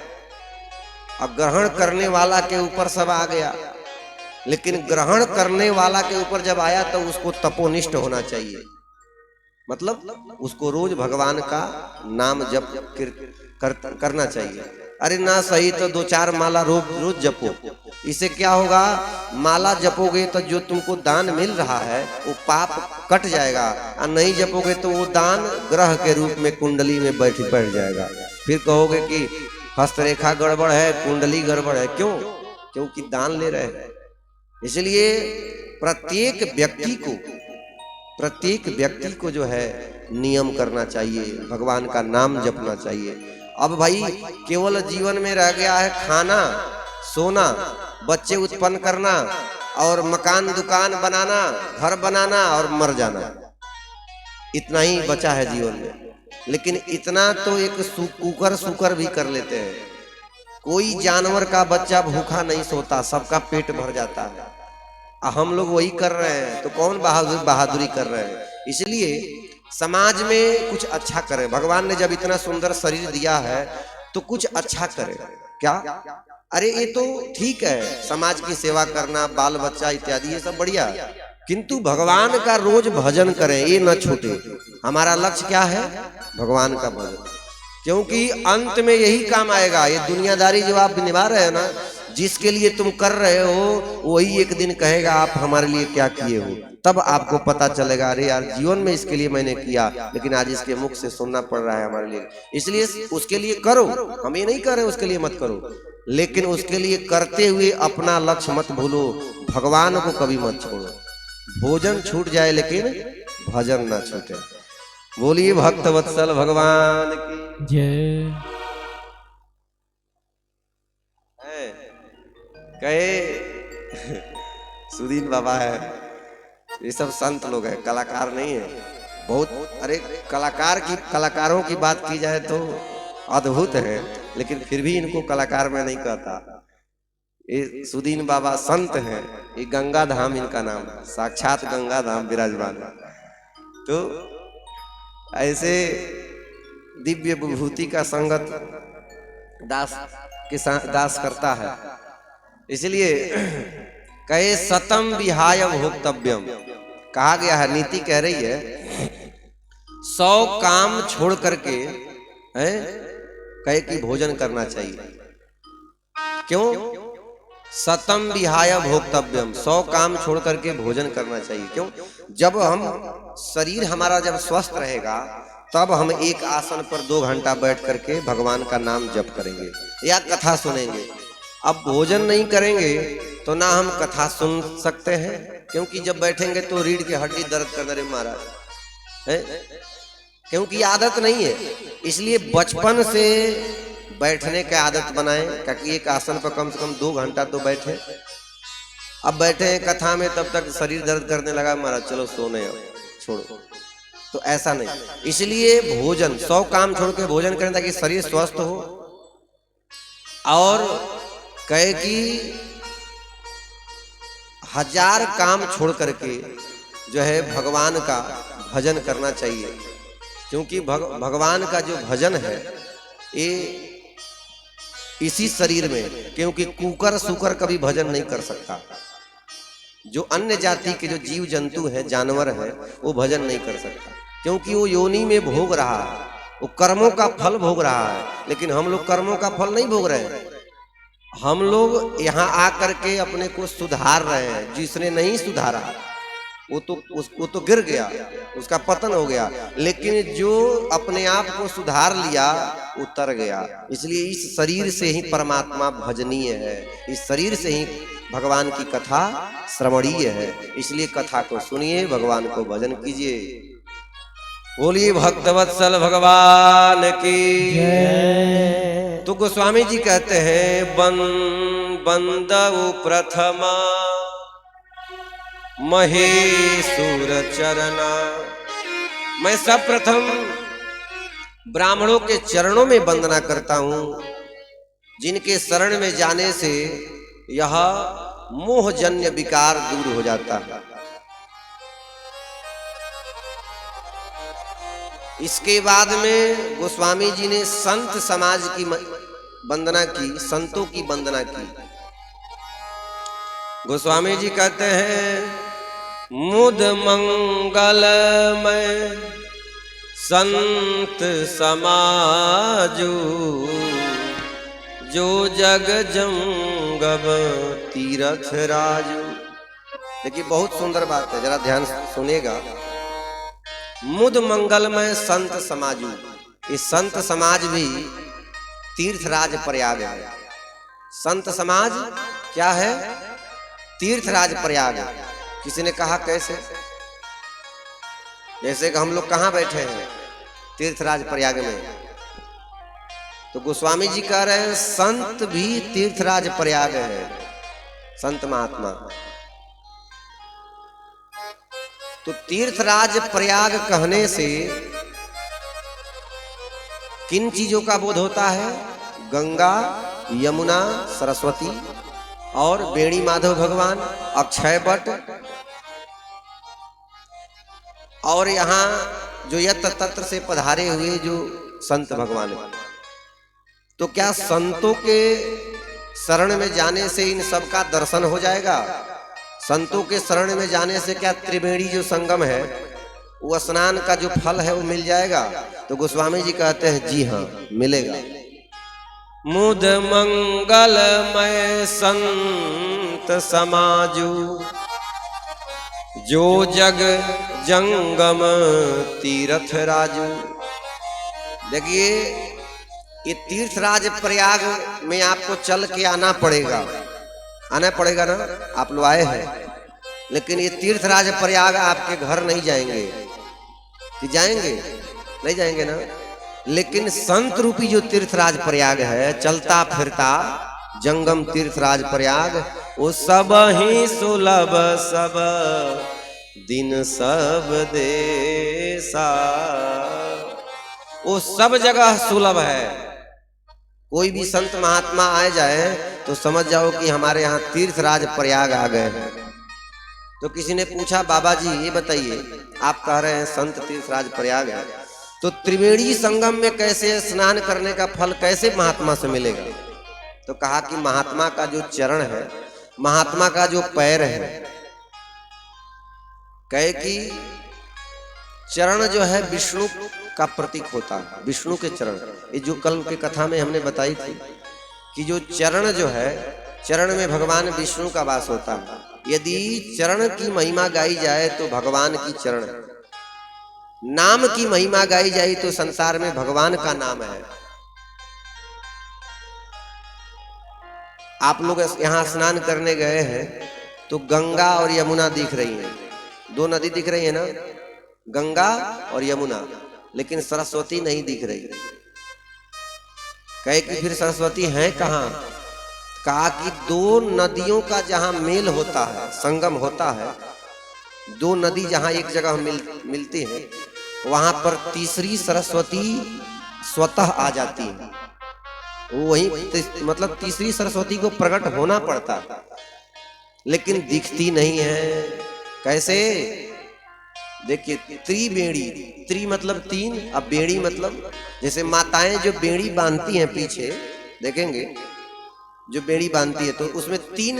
अब ग्रहण करने वाला के ऊपर सब आ गया, लेकिन ग्रहण करने वाला के ऊपर जब आया तो उसको तपोनिष्ठ होना चाहिए। मतलब उसको रोज भगवान का नाम जप करना चाहिए। अरे ना सही तो 2-4 माला रोज जपो। इससे क्या होगा? माला जपोगे तो जो तुमको दान मिल रहा है वो पाप कट जाएगा, और नहीं जपोगे तो वो दान ग्रह के रूप में कुंडली में बैठ जाएगा। फिर कहोगे कि हस्तरेखा गड़बड़ है, कुंडली गड़बड़ है। क्यों? क्योंकि दान ले रहे हैं। इसलिए प्रत्येक व्यक्ति को जो है नियम करना चाहिए, भगवान का नाम जपना चाहिए। अब भाई केवल जीवन में रह गया है खाना, सोना, बच्चे उत्पन्न करना, और मकान दुकान बनाना, घर बनाना और मर जाना, इतना ही बचा है जीवन में। लेकिन इतना तो एक कुकर भी कर लेते हैं। कोई जानवर का बच्चा भूखा नहीं सोता, सबका पेट भर जाता है। हम लोग वही कर रहे हैं, तो कौन बहादुरी कर रहे हैं? इसलिए समाज में कुछ अच्छा करें। भगवान ने जब इतना सुंदर शरीर दिया है तो कुछ अच्छा करें। क्या? अरे ये तो ठीक है, समाज की सेवा करना, बाल बच्चा इत्यादि, ये सब बढ़िया, किंतु भगवान का रोज भजन करें, ये न छूटे। हमारा लक्ष्य क्या है? भगवान का भजन, क्योंकि अंत में यही काम आएगा। ये दुनियादारी जो आप निभा रहे हैं ना, जिसके लिए तुम कर रहे हो, वही एक दिन कहेगा आप हमारे लिए क्या किए हो। तब आपको पता चलेगा, अरे यार जीवन में इसके लिए मैंने किया, लेकिन आज इसके मुख से सुनना पड़ रहा है हमारे लिए। इसलिए उसके लिए करो, हम ये नहीं कर रहे उसके लिए मत करो, लेकिन उसके लिए करते हुए अपना लक्ष्य मत भूलो, भगवान को कभी मत छोड़ो। भोजन छूट जाए लेकिन भजन ना छूटे। बोलिए भक्त वत्सल भगवान की जय। कहे सुदीन बाबा है, ये सब संत लोग हैं, कलाकार नहीं है। बहुत, अरे कलाकारों की बात की जाए तो अद्भुत है, लेकिन फिर भी इनको कलाकार मैं नहीं कहता। ये सुदीन बाबा संत हैं, ये गंगा धाम इनका नाम है, साक्षात गंगा धाम विराजमान है। तो ऐसे दिव्य विभूति का संगत दास के साथ दास करता है। इसलिए कहे सतम विहाय भोक्तव्यम, कहा गया है, नीति कह रही है 100 काम छोड़ करके है कहे कि भोजन करना चाहिए। क्यों? सतम विहाय भोक्तव्यम, 100 काम छोड़ करके भोजन करना चाहिए। क्यों? जब हम शरीर हमारा जब स्वस्थ रहेगा, तब हम एक आसन पर 2 घंटा बैठ करके भगवान का नाम जप करेंगे या कथा सुनेंगे। अब भोजन नहीं करेंगे तो ना हम कथा सुन सकते हैं, क्योंकि जब बैठेंगे तो रीढ़ की हड्डी दर्द कर रहे महाराज है। क्योंकि आदत नहीं है। इसलिए बचपन से बैठने की आदत बनाएं, ताकि एक आसन पर कम से कम 2 घंटा तो बैठे। अब बैठे हैं कथा में, तब तक शरीर दर्द करने लगा, महाराज चलो सोने, अब छोड़ो। तो ऐसा नहीं, इसलिए भोजन 100 काम छोड़ के भोजन करें ताकि शरीर स्वस्थ हो। और कहे कि 1000 काम छोड़ करके जो है भगवान का भजन करना चाहिए, क्योंकि भगवान का जो भजन है ये इसी शरीर में, क्योंकि कुकर सुकर कभी भजन नहीं कर सकता। जो अन्य जाति के जो जीव जंतु हैं, जानवर हैं, वो भजन नहीं कर सकता, क्योंकि वो योनि में भोग रहा है, वो कर्मों का फल भोग रहा है। लेकिन हम लोग कर्मों का फल नहीं भोग रहे हैं, हम लोग यहाँ आकर के अपने को सुधार रहे हैं। जिसने नहीं सुधारा वो तो गिर गया, उसका पतन हो गया। लेकिन जो अपने आप को सुधार लिया उतर गया। इसलिए इस शरीर से ही परमात्मा भजनीय है, इस शरीर से ही भगवान की कथा श्रवणीय है। इसलिए कथा को सुनिए, भगवान को भजन कीजिए। बोलिए भक्तवत्सल भगवान की। तो गोस्वामी जी कहते हैं बंदउ प्रथमा महेशुर चरना। मैं सब प्रथम ब्राह्मणों के चरणों में वंदना करता हूं, जिनके शरण में जाने से यह मोहजन्य विकार दूर हो जाता है। इसके बाद में गोस्वामी जी ने संत समाज की वंदना की, संतों की वंदना की। गोस्वामी जी कहते हैं मुद मंगलमय संत समाजू, जो जग जंगम तीरथ राजू। देखिए बहुत सुंदर बात है, जरा ध्यान सुनिएगा। मुद मंगलमय संत समाजू, ये संत समाज भी तीर्थराज प्रयाग है। संत समाज क्या है? तीर्थराज प्रयाग। किसी ने कहा कैसे? जैसे कि हम लोग कहाँ बैठे हैं? तीर्थराज प्रयाग में। तो गोस्वामी जी कह रहे हैं संत भी तीर्थराज प्रयाग है, संत महात्मा। तो तीर्थराज प्रयाग कहने से किन चीजों का बोध होता है? गंगा, यमुना, सरस्वती और बेणी माधव भगवान, अक्षय वट, और यहाँ जो यत्र तत्र से पधारे हुए जो संत भगवान। तो क्या संतों के शरण में जाने से इन सब का दर्शन हो जाएगा? संतों के शरण में जाने से क्या त्रिवेणी जो संगम है, वो स्नान का जो फल है वो मिल जाएगा? तो गोस्वामी जी कहते हैं जी हाँ, मिलेगा। मुद मंगलमय संत समाजू, जो जग जंगम तीरथ राजू। देखिए ये तीर्थराज प्रयाग में आपको चल के आना पड़ेगा ना। आप लोग आए हैं, लेकिन ये तीर्थराज प्रयाग आपके घर नहीं जाएंगे कि जाएंगे? नहीं जाएंगे ना। लेकिन संत रूपी जो तीर्थराज प्रयाग है, चलता फिरता जंगम तीर्थराज प्रयाग, वो सब ही सुलभ सब दिन सब देसा। वो सब जगह सुलभ है। कोई भी संत महात्मा आए जाए तो समझ जाओ कि हमारे यहाँ तीर्थराज प्रयाग आ गए हैं। तो किसी ने पूछा बाबा जी ये बताइए, आप कह रहे हैं संत तीर्थराज प्रयाग है, तो त्रिवेणी संगम में कैसे स्नान करने का फल कैसे महात्मा से मिलेगा? तो कहा कि महात्मा का जो चरण है, महात्मा का जो पैर है, कहे कि चरण जो है विष्णु का प्रतीक होता है। विष्णु के चरण, ये जो कल की कथा में हमने बताई थी कि जो चरण जो है, चरण में भगवान विष्णु का वास होता है। यदि चरण की महिमा गाई जाए तो भगवान की चरण, नाम की महिमा गाई जाए तो संसार में भगवान का नाम है। आप लोग यहाँ स्नान करने गए हैं तो गंगा और यमुना दिख रही हैं, दो नदी दिख रही है ना, गंगा और यमुना। लेकिन सरस्वती नहीं दिख रही। कहे कि फिर सरस्वती है कहाँ? कहा कि दो नदियों का जहाँ मेल होता है, संगम होता है, दो नदी जहाँ एक जगह मिलती हैं, वहां पर तीसरी सरस्वती स्वतः आ जाती है। वही मतलब तीसरी सरस्वती को प्रकट होना पड़ता, लेकिन दिखती नहीं है। कैसे? देखिए, त्रिवेणी, त्रि मतलब तीन, अब बेड़ी मतलब जैसे माताएं जो बेड़ी बांधती हैं, पीछे देखेंगे जो बेड़ी बांधती है तो उसमें तीन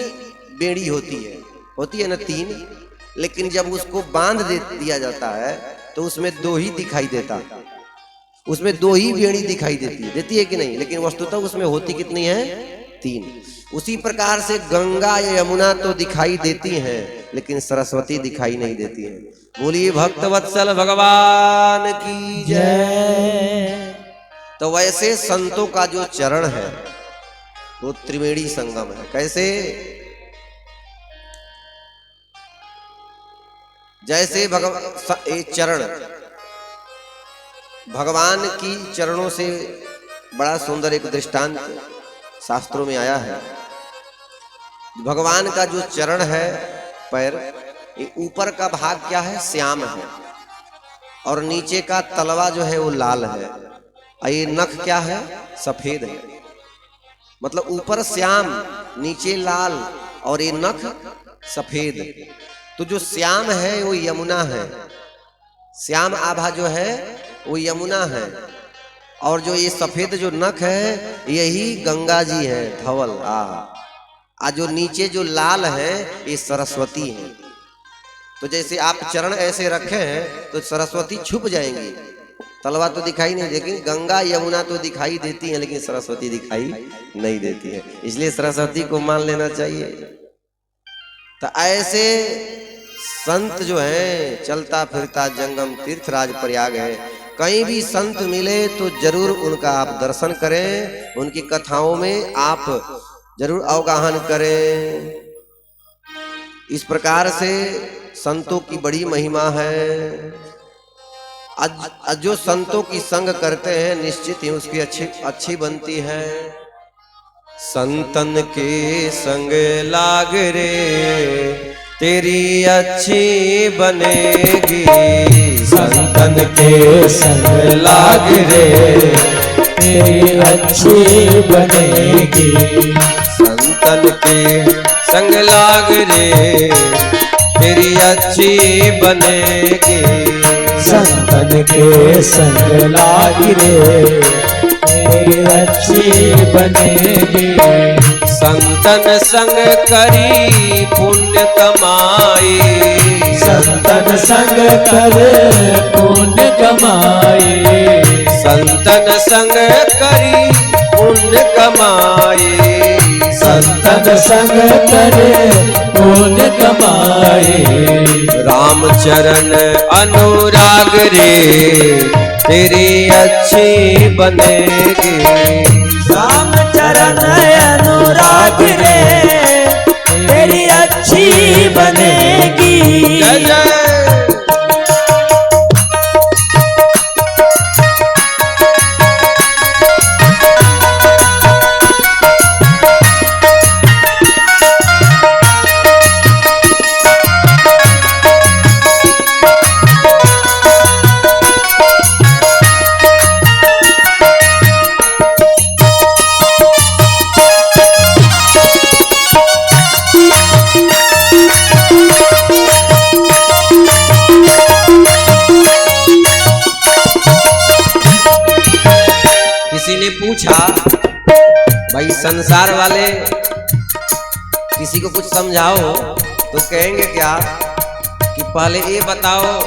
बेड़ी होती है ना, तीन। लेकिन जब उसको बांध दिया जाता है तो उसमें दो ही दिखाई देता, उसमें दो ही बेड़ी दिखाई देती है कि नहीं? लेकिन वस्तुतः उसमें होती कितनी है? तीन। उसी प्रकार से गंगा या यमुना तो दिखाई देती हैं, लेकिन सरस्वती दिखाई नहीं देती है। बोलिए भक्तवत्सल भगवान की जय। तो वैसे संतों का जो चरण है वो त्रिवेणी संगम है। कैसे? जैसे चरण भगवान की चरणों से बड़ा सुंदर एक दृष्टांत शास्त्रों में आया है। भगवान का जो चरण है, पैर, ये ऊपर का भाग क्या है? श्याम है, और नीचे का तलवा जो है वो लाल है, और ये नख क्या है? सफेद है। मतलब ऊपर श्याम, नीचे लाल, और ये नख सफेद। तो जो श्याम है वो यमुना है, श्याम आभा जो है वो यमुना है, और जो ये सफेद जो नख है यही गंगा जी है, धवल। जो नीचे जो लाल है ये सरस्वती है। तो जैसे आप चरण ऐसे रखे हैं तो सरस्वती छुप जाएंगी, तलवा तो दिखाई नहीं, लेकिन गंगा यमुना तो दिखाई देती है, लेकिन सरस्वती दिखाई नहीं देती है। इसलिए सरस्वती को मान लेना चाहिए। तो ऐसे संत जो है, चलता फिरता जंगम तीर्थराज प्रयाग है, कहीं भी संत मिले तो जरूर उनका आप दर्शन करें, उनकी कथाओं में आप जरूर अवगाहन करें। इस प्रकार से संतों की बड़ी महिमा है। जो संतों की संग करते हैं निश्चित ही उसकी अच्छी बनती है। संतन के संग लाग रे तेरी अच्छी बनेगी, संतन के संग लाग रे तेरी अच्छी बनेगी। संतन के संग लाग रे तेरी अच्छी बनेगी। संतन के संग लाग रे तेरी अच्छी बनेगी। संतन संग करी पुण्य कमाई, संतन संग करे पुण्य कमाई। संतन संग करी पुण्य कमाई। संतन संग करे पुण्य कमाई। राम चरण अनुराग रे तेरी अच्छी बनेगी। राम चरण अनुराग रे तेरी अच्छी बनेगी। जय जय। किसी ने पूछा, भाई संसार वाले किसी को कुछ समझाओ, तो कहेंगे क्या कि पहले ये बताओ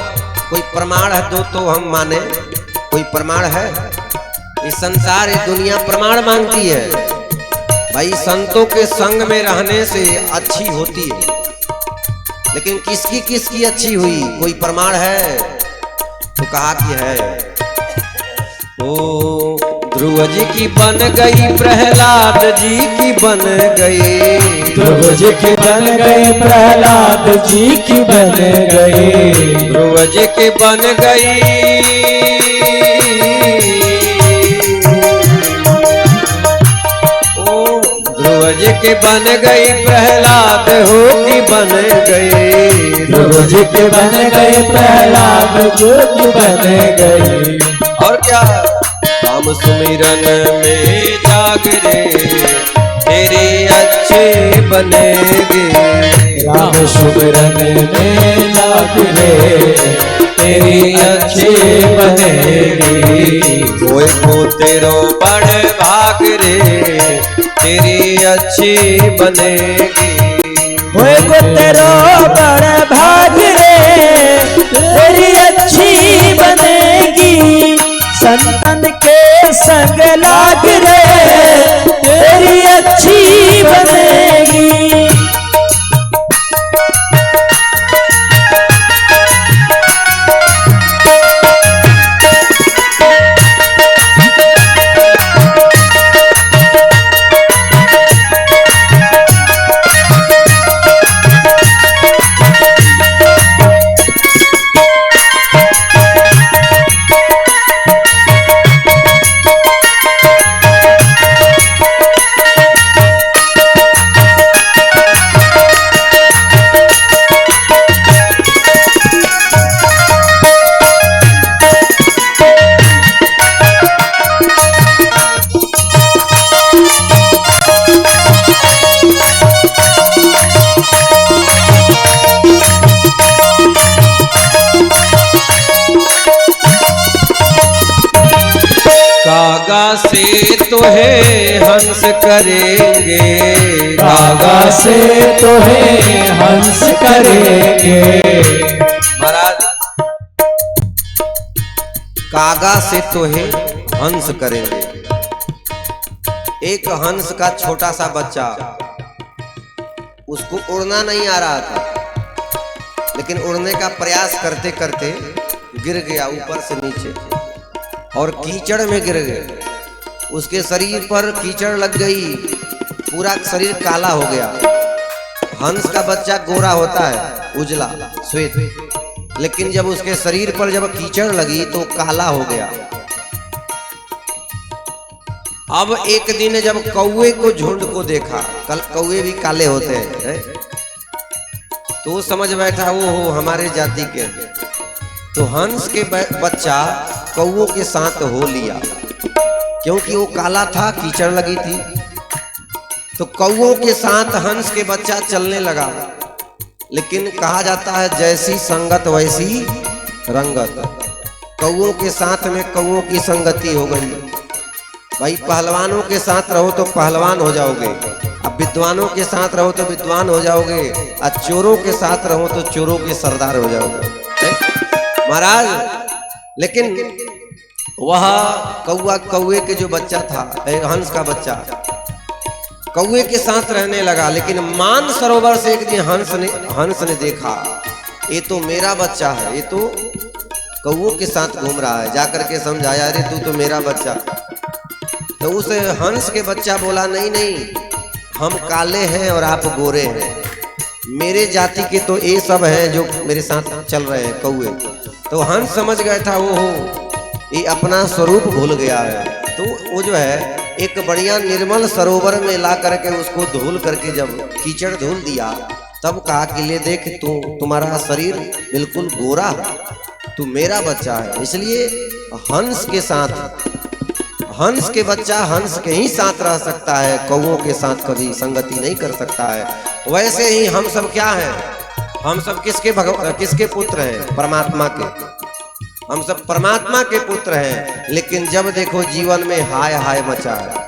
कोई प्रमाण है तो हम माने। कोई प्रमाण है? इस संसार ये दुनिया प्रमाण मांगती है। भाई संतों के संग में रहने से अच्छी होती है, लेकिन किसकी अच्छी हुई? कोई प्रमाण है? तो कहा कि है। ओ ध्रुव जी की बन गई, प्रहलाद जी की बन गई। ध्रुव जी की बन गई, प्रहलाद जी की बन गई। ध्रुव जी की बन गई, के बन गई प्रहलाद हो कि बन गई, ध्रुव जी के बन गए प्रहलाद जो कि बन गए। और क्या राम सुमिरन में जागरे तेरे अच्छे बनेगे, राम सुमिरन में जागरे तेरी अच्छी बनेगी। कोई को तेरो बड़ भाग रे तेरी अच्छी बनेगी, होए को तेरो बड़ भाग रे तेरी अच्छी बनेगी। संतन के संग लाग रे तेरी अच्छी बनेगी। कागा से तो है हंस करेंगे, कागा से तो है हंस करेंगे। महाराज कागा से तो है हंस करेंगे। एक हंस का छोटा सा बच्चा, उसको उड़ना नहीं आ रहा था, लेकिन उड़ने का प्रयास करते करते गिर गया ऊपर से नीचे और कीचड़ में गिर गए। उसके शरीर पर कीचड़ लग गई, पूरा शरीर काला हो गया। हंस का बच्चा गोरा होता है, उजला श्वेत, लेकिन जब उसके शरीर पर जब कीचड़ लगी तो काला हो गया। अब एक दिन जब कौवे को झुंड को देखा, कल कौवे भी काले होते हैं, तो वो समझ बैठा वो हो हमारे जाति के। तो हंस के बच्चा कौवों के साथ हो लिया, क्योंकि वो काला था, कीचड़ लगी थी। तो कौवों के साथ हंस के बच्चा चलने लगा। लेकिन कहा जाता है जैसी संगत वैसी रंगत, कौवों के साथ में कौवों की संगति हो गई। भाई पहलवानों के साथ रहो तो पहलवान हो जाओगे, अब विद्वानों के साथ रहो तो विद्वान हो जाओगे, और चोरों के साथ रहो तो चोरों के सरदार हो जाओगे महाराज। लेकिन वह कौवे के जो बच्चा था, हंस का बच्चा कौवे के साथ रहने लगा। लेकिन मान सरोवर से एक दिन हंस ने देखा, ये तो मेरा बच्चा है, ये तो कौवों के साथ घूम रहा है। जाकर के समझाया, अरे तू तो मेरा बच्चा। तो उस हंस के बच्चा बोला, नहीं नहीं, हम काले हैं और आप गोरे हैं, मेरे जाति के तो ये सब हैं जो मेरे साथ चल रहे हैं कौवे। तो हंस समझ गया था वो ये अपना स्वरूप भूल गया है। तो वो जो है एक बढ़िया निर्मल सरोवर में ला करके उसको धुल करके जब कीचड़ धुल दिया, तब कहा कि ले देख, तुम्हारा शरीर बिल्कुल गोरा है, तू मेरा बच्चा है। इसलिए हंस के साथ, हंस के बच्चा हंस के ही साथ रह सकता है, कौवों के साथ कभी संगति नहीं कर सकता है। वैसे ही हम सब क्या हैं, हम सब किसके पुत्र हैं? परमात्मा के। हम सब परमात्मा के पुत्र हैं। लेकिन जब देखो जीवन में हाय हाय मचा है,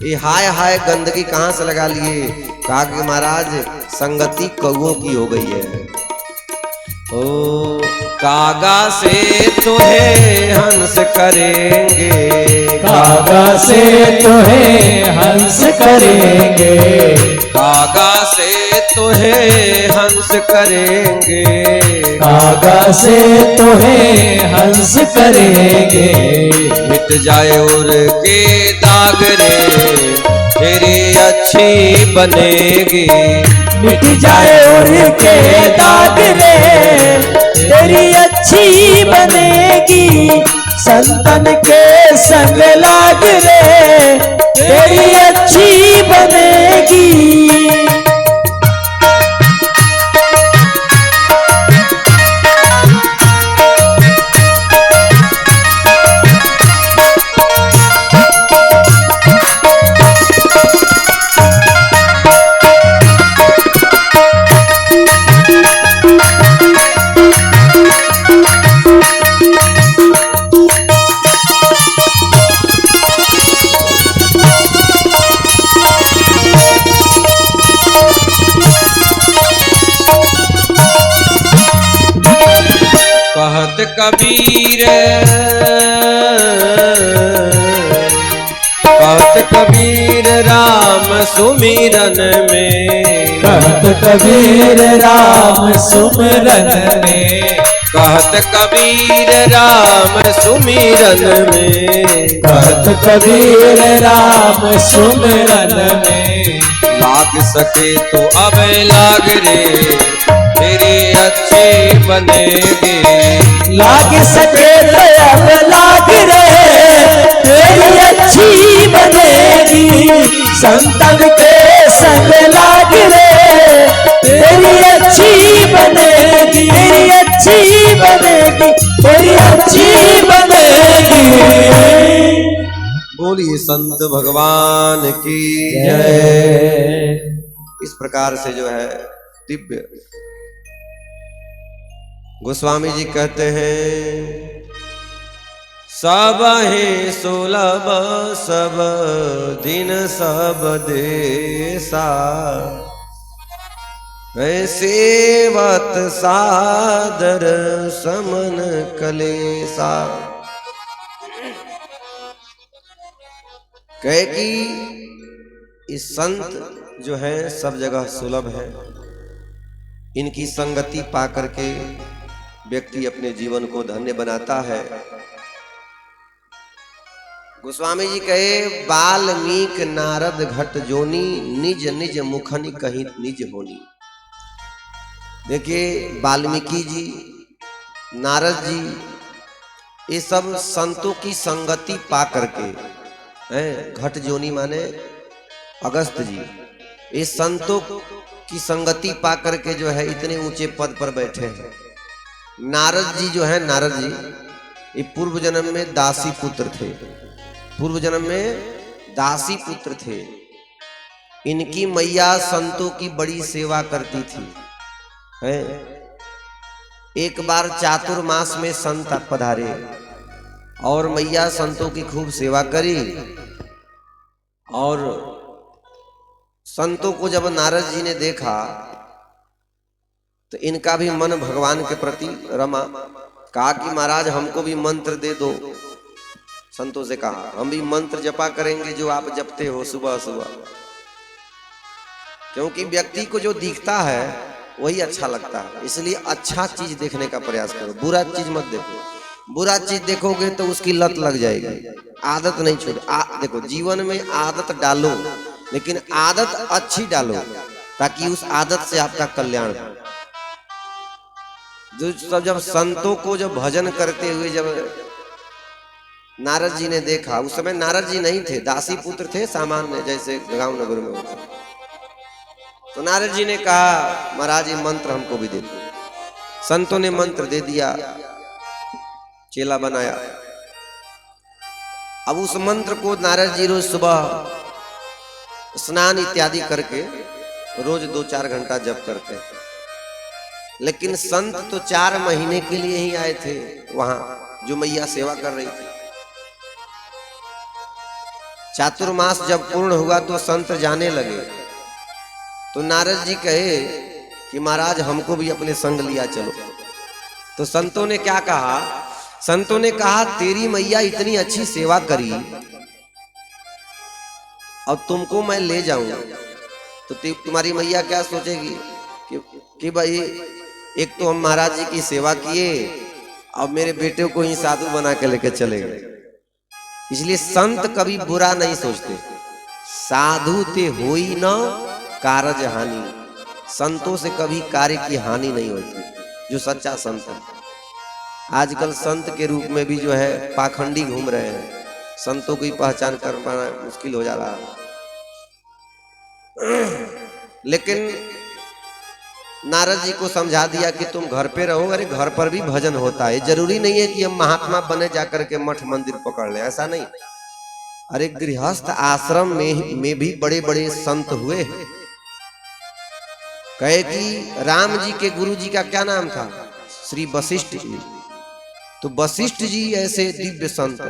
ये हाय हाय गंदगी कहाँ से लगा लिए? कहा कि महाराज संगति कौवों की हो गई है। ओ कागा से तुम्हें हंस करेंगे, कागा से तुम्हें हंस करेंगे, कागा से तुम्हें हंस करेंगे, कागा से तुम्हें हंस करेंगे। मिट जाए उर के दाग रे तेरी अच्छी बनेगी, मिट जाए उड़ के दाग रे तेरी अच्छी बनेगी। संतन के संग लाग रे तेरी अच्छी बनेगी। कहत कबीर राम सुमिरन में, कहत कबीर राम सुमिरन में, कहत कबीर राम सुमिरन में, कहत कबीर राम सुमिरन में। लाग सके तो अब लाग रे तेरे अच्छे बनेगे। लाग सके तो अब लाग रे तेरी अच्छी बनेगी। संतन के संग लाग रे तेरी अच्छी बनेगी, तेरी अच्छी बनेगी, तेरी अच्छी बनेगी। बोलिए संत भगवान की जय। इस प्रकार से जो है दिव्य गोस्वामी जी कहते हैं, सब है सुलभ सब दिन सब देसा, सेवत सादर समन कलेसा। कहे कि इस संत जो है सब जगह सुलभ है, इनकी संगति पा करके व्यक्ति अपने जीवन को धन्य बनाता है। गोस्वामी जी कहे, वाल्मीक नारद घट जोनी, निज निज मुखनि कहीं निज होनी। देखिए वाल्मीकि जी, नारद जी, ये सब संतों की संगति पा करके हैं। घट जोनी माने अगस्त जी, ये संतों की संगति पा करके जो है इतने ऊंचे पद पर बैठे हैं। नारद जी जो है, नारद जी ये पूर्व जन्म में दासी पुत्र थे, पूर्व जन्म में दासी पुत्र थे। इनकी मैया संतों की बड़ी सेवा करती थी है। एक बार चातुर्मास में संत पधारे और मैया संतों की खूब सेवा करी, और संतों को जब नारद जी ने देखा तो इनका भी मन भगवान के प्रति रमा। कहा कि महाराज हमको भी मंत्र दे दो। संतों से कहा हम भी मंत्र जपा करेंगे जो आप जपते हो सुबह सुबह। क्योंकि व्यक्ति को जो दिखता है वही अच्छा लगता है, इसलिए अच्छा चीज देखने का प्रयास करो, बुरा चीज मत देखो। बुरा चीज देखोगे तो उसकी लत लग जाएगी, आदत नहीं छोड़। देखो जीवन में आदत डालो, लेकिन आदत अच्छी डालो ताकि उस आदत से आपका कल्याण हो। जो सब जब संतों को जब भजन करते हुए जब नारद जी ने देखा, उस समय नारद जी नहीं थे, दासी पुत्र थे सामान्य जैसे गांव नगर में होते। तो नारद जी ने कहा महाराज ये मंत्र हमको भी दे दो। संतों ने मंत्र दे दिया, चेला बनाया। अब उस मंत्र को नारद जी रोज सुबह स्नान इत्यादि करके रोज 2-4 घंटा जप करते हैं। लेकिन संत तो 4 महीने के लिए ही आए थे वहां, जो मैया सेवा कर रही थी। चातुर्मास जब पूर्ण हुआ तो संत जाने लगे। तो नारद जी कहे कि महाराज हमको भी अपने संग लिया चलो। तो संतों ने क्या कहा? संतों ने कहा तेरी मैया इतनी अच्छी सेवा करी और तुमको मैं ले जाऊं तो तुम्हारी मैया क्या सोचेगी कि भाई एक तो हम महाराज जी की सेवा किए, अब मेरे बेटे को ही साधु बना के लेके चले गए। इसलिए संत कभी बुरा नहीं सोचते। साधु ते होई न कारज हानि, संतों से कभी कार्य की हानि नहीं होती जो सच्चा संत है। आजकल संत के रूप में भी जो है पाखंडी घूम रहे हैं, संतों की पहचान कर पाना मुश्किल हो जा रहा है। लेकिन नारद जी को समझा दिया कि तुम घर पे रहो, अरे घर पर भी भजन होता है, जरूरी नहीं है कि हम महात्मा बने जाकर के मठ मंदिर पकड़ ले, ऐसा नहीं। अरे गृहस्थ आश्रम में भी बड़े बड़े संत हुए। कहे कि राम जी के गुरु जी का क्या नाम था? श्री वशिष्ठ जी। तो वशिष्ठ जी ऐसे दिव्य संत,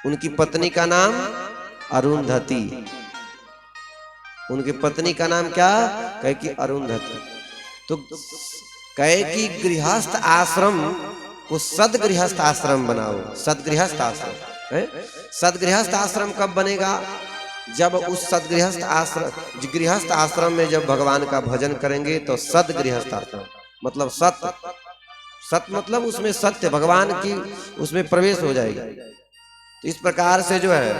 उनकी पत्नी का नाम अरुंधति। उनकी पत्नी का नाम क्या? कहे कि अरुंधति। तो कहे कि गृहस्थ आश्रम को सदगृहस्थ आश्रम बनाओ। सदगृहस्थ आश्रम है? सदगृहस्थ आश्रम कब बनेगा? जब उस सदगृहस्थ आश्रम, गृहस्थ आश्रम में जब भगवान का भजन करेंगे तो सदगृहस्थ आश्रम मतलब सत्य, सत्य मतलब उसमें सत्य भगवान की उसमें प्रवेश हो जाएगा। तो इस प्रकार से जो है,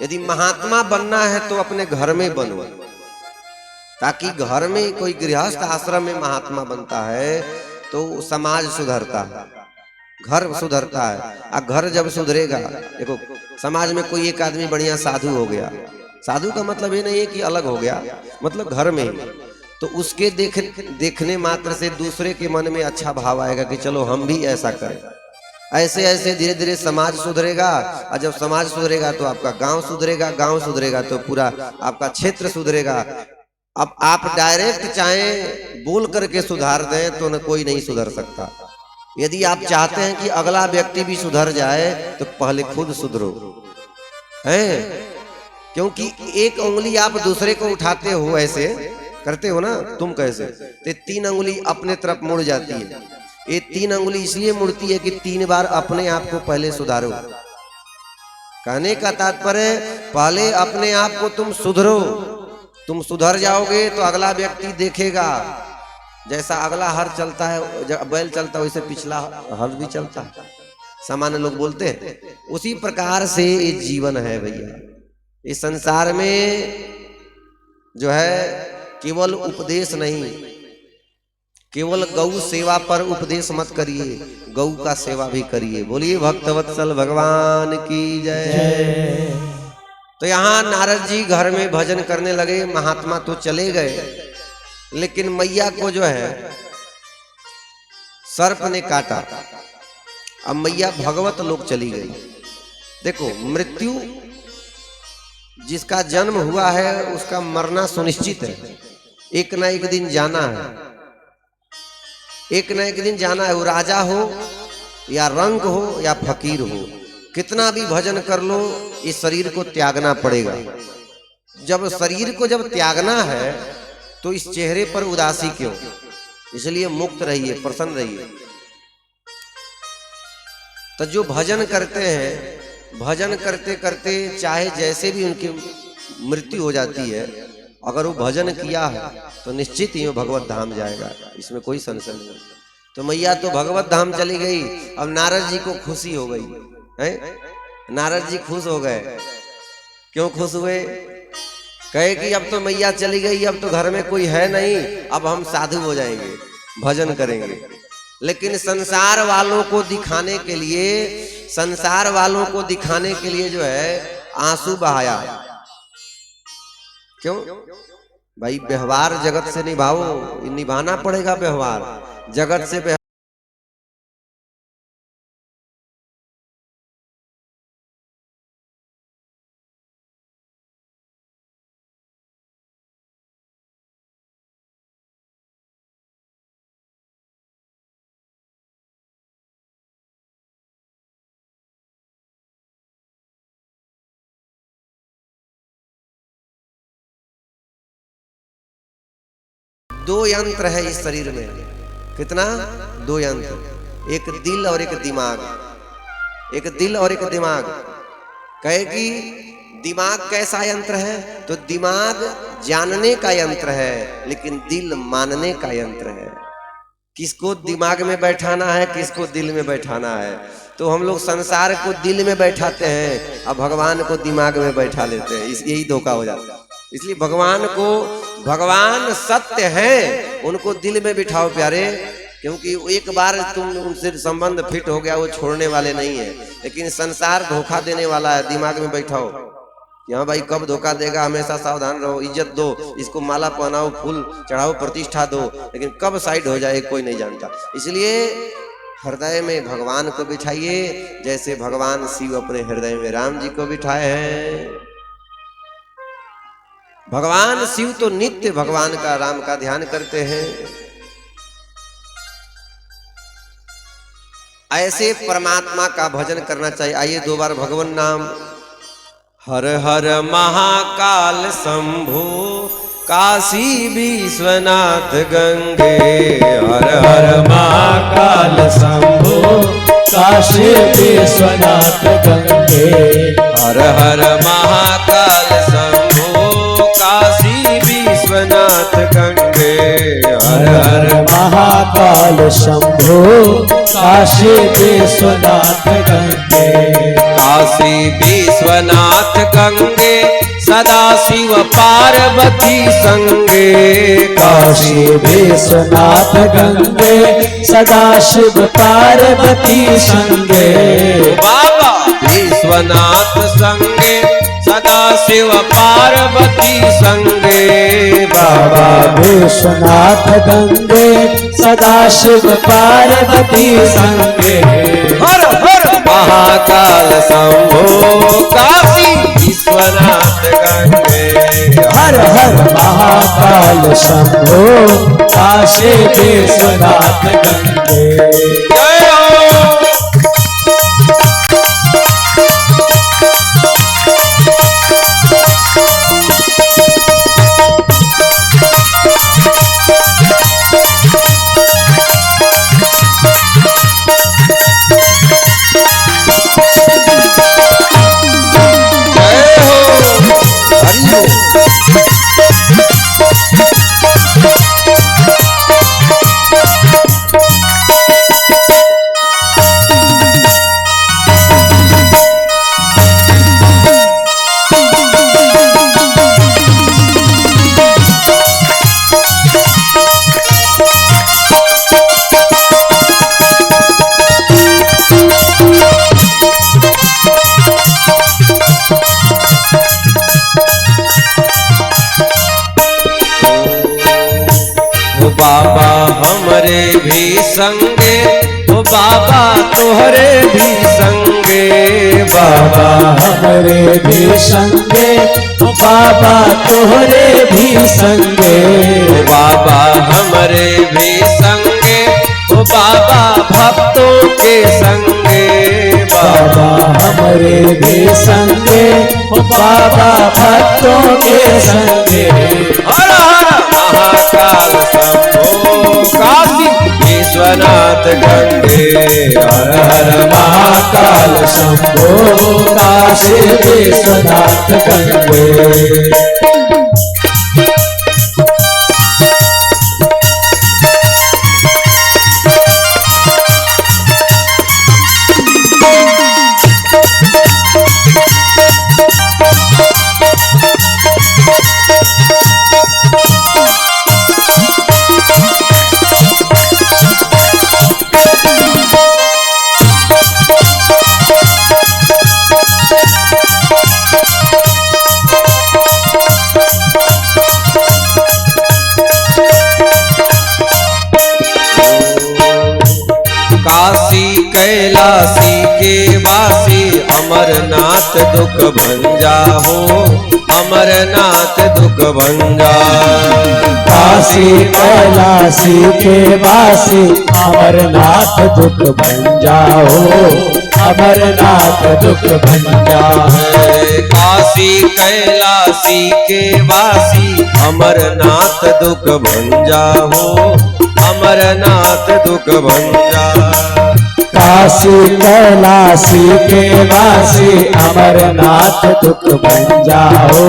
यदि महात्मा बनना है तो अपने घर में बनो, ताकि घर में कोई गृहस्थ आश्रम में महात्मा बनता है तो समाज सुधरता है, घर सुधरता है। और घर जब सुधरेगा, देखो समाज में कोई एक आदमी बढ़िया साधु हो गया, साधु का मतलब ये नहीं है कि अलग हो गया, मतलब घर में ही, तो उसके देखने मात्र से दूसरे के मन में अच्छा भाव आएगा कि चलो हम भी ऐसा करें। ऐसे ऐसे धीरे धीरे समाज सुधरेगा, और जब समाज सुधरेगा तो आपका गांव सुधरेगा, गांव सुधरेगा तो पूरा आपका क्षेत्र सुधरेगा। अब आप डायरेक्ट चाहे बोल करके सुधार दें तो न कोई नहीं सुधर सकता। यदि आप चाहते हैं कि अगला व्यक्ति भी सुधर जाए तो पहले खुद सुधरो, हैं? क्योंकि एक उंगली आप दूसरे को उठाते हो, ऐसे करते हो ना तुम, कैसे तो 3 उंगली अपने तरफ मुड़ जाती है। ये 3 उंगली इसलिए मुड़ती है कि 3 बार अपने आप को पहले सुधारो। कहने का तात्पर्य पहले अपने आप को तुम सुधरो, तुम सुधर जाओगे तो अगला व्यक्ति देखेगा। जैसा अगला हर चलता है, जब बैल चलता है वैसे पिछला हर भी चलता है, सामान्य लोग बोलते हैं। उसी प्रकार से ये जीवन है भैया। इस संसार में जो है केवल उपदेश नहीं, केवल गौ सेवा पर उपदेश मत करिए, गौ का सेवा भी करिए। बोलिए भक्तवत्सल भगवान की जय। तो यहाँ नारद जी घर में भजन करने लगे, महात्मा तो चले गए, लेकिन मैया को जो है सर्प ने काटा। अब मैया भगवत लोक चली गई। देखो, मृत्यु जिसका जन्म हुआ है उसका मरना सुनिश्चित है, एक ना एक दिन जाना है, एक ना एक दिन जाना है। वो राजा हो या रंग हो या फकीर हो, कितना भी भजन कर लो, इस शरीर को त्यागना पड़ेगा। जब शरीर को जब त्यागना है तो इस चेहरे पर उदासी क्यों? इसलिए मुक्त रहिए, प्रसन्न रहिए। तो जो भजन करते हैं, भजन करते करते चाहे जैसे भी उनकी मृत्यु हो जाती है, अगर वो भजन किया है तो निश्चित ही वो भगवत धाम जाएगा, इसमें कोई संशय नहीं। तो मैया तो भगवत धाम चली गई। अब नारद जी को खुशी हो गई है, नारद जी खुश हो गए। क्यों खुश हुए? कहे कि अब तो मैया चली गई, अब तो घर में कोई है नहीं, अब हम साधु हो जाएंगे, भजन करेंगे। लेकिन संसार वालों को दिखाने के लिए, संसार वालों को दिखाने के लिए जो है आंसू बहाया। क्यों भाई? व्यवहार जगत से निभाओ, निभाना पड़ेगा व्यवहार जगत से। दो यंत्र है इस शरीर में। कितना? 2 यंत्र, एक दिल और एक दिमाग। एक दिल और एक दिमाग। कहे कि दिमाग कैसा यंत्र है? तो दिमाग जानने का यंत्र है, लेकिन दिल मानने का यंत्र है। किसको दिमाग में बैठाना है, किसको दिल में बैठाना है। तो हम लोग संसार को दिल में बैठाते हैं और भगवान को दिमाग में बैठा लेते हैं, यही धोखा हो जाता है। इसलिए भगवान को, भगवान सत्य है, उनको दिल में बिठाओ प्यारे, क्योंकि एक बार तुम उनसे संबंध फिट हो गया, वो छोड़ने वाले नहीं है। लेकिन संसार धोखा देने वाला है, दिमाग में बैठाओ। कि हाँ भाई कब धोखा देगा, हमेशा सावधान रहो, इज्जत दो, इसको माला पहनाओ, फूल चढ़ाओ, प्रतिष्ठा दो, लेकिन कब साइड हो जाए कोई नहीं जानता। इसलिए हृदय में भगवान को बिठाइए, जैसे भगवान शिव अपने हृदय में राम जी को बिठाए हैं। भगवान शिव तो नित्य भगवान का, राम का ध्यान करते हैं। ऐसे परमात्मा का भजन करना चाहिए। आइए 2 बार भगवान नाम। हर हर महाकाल शंभो काशी विश्वनाथ गंगे, हर हर महाकाल शंभो काशी विश्वनाथ गंगे, हर हर महाकाल शंभो काशी विश्वनाथ गंगे, हर हर महाकाल शंभो काशी विश्वनाथ गंगे, काशी विश्वनाथ गंगे सदा शिव पार्वती संगे, काशी विश्वनाथ गंगे सदा शिव पार्वती संगे, बाबा विश्वनाथ संगे सदा शिव पार्वती संगे, बाबा विश्वनाथ गंगे सदा शिव पार्वती संगे, हर हर महाकाल शंभो काशी विश्वनाथ गंगे, हर हर महाकाल शंभो काशी विश्वनाथ गंगे। जय हो। बाबा हमरे भी संगे, ओ बाबा तोहरे भी संगे, बाबा हमरे भी संगे, ओ बाबा तोहरे भी संगे, ओ बाबा हमरे भी संगे, ओ बाबा भक्तों के संगे, बाबा हमरे भी संगे, ओ बाबा भक्तों के संगे, हर हर महाकाल शंभो काशी विश्वनाथ गंगे, हर हर महाकाल शंभो काशी विश्वनाथ गंगे। काशी कैलाशी के वासी अमरनाथ दुख भंजा हो, अमरनाथ दुख भंजा, काशी कैलाशी के वासी अमरनाथ दुख भंजा हो, अमरनाथ दुख भंजा है। काशी कैलाशी के वासी अमरनाथ दुख भंजा हो, अमरनाथ दुख भंजा, काशी कैलाशी के वासी अमरनाथ दुख भंजा हो,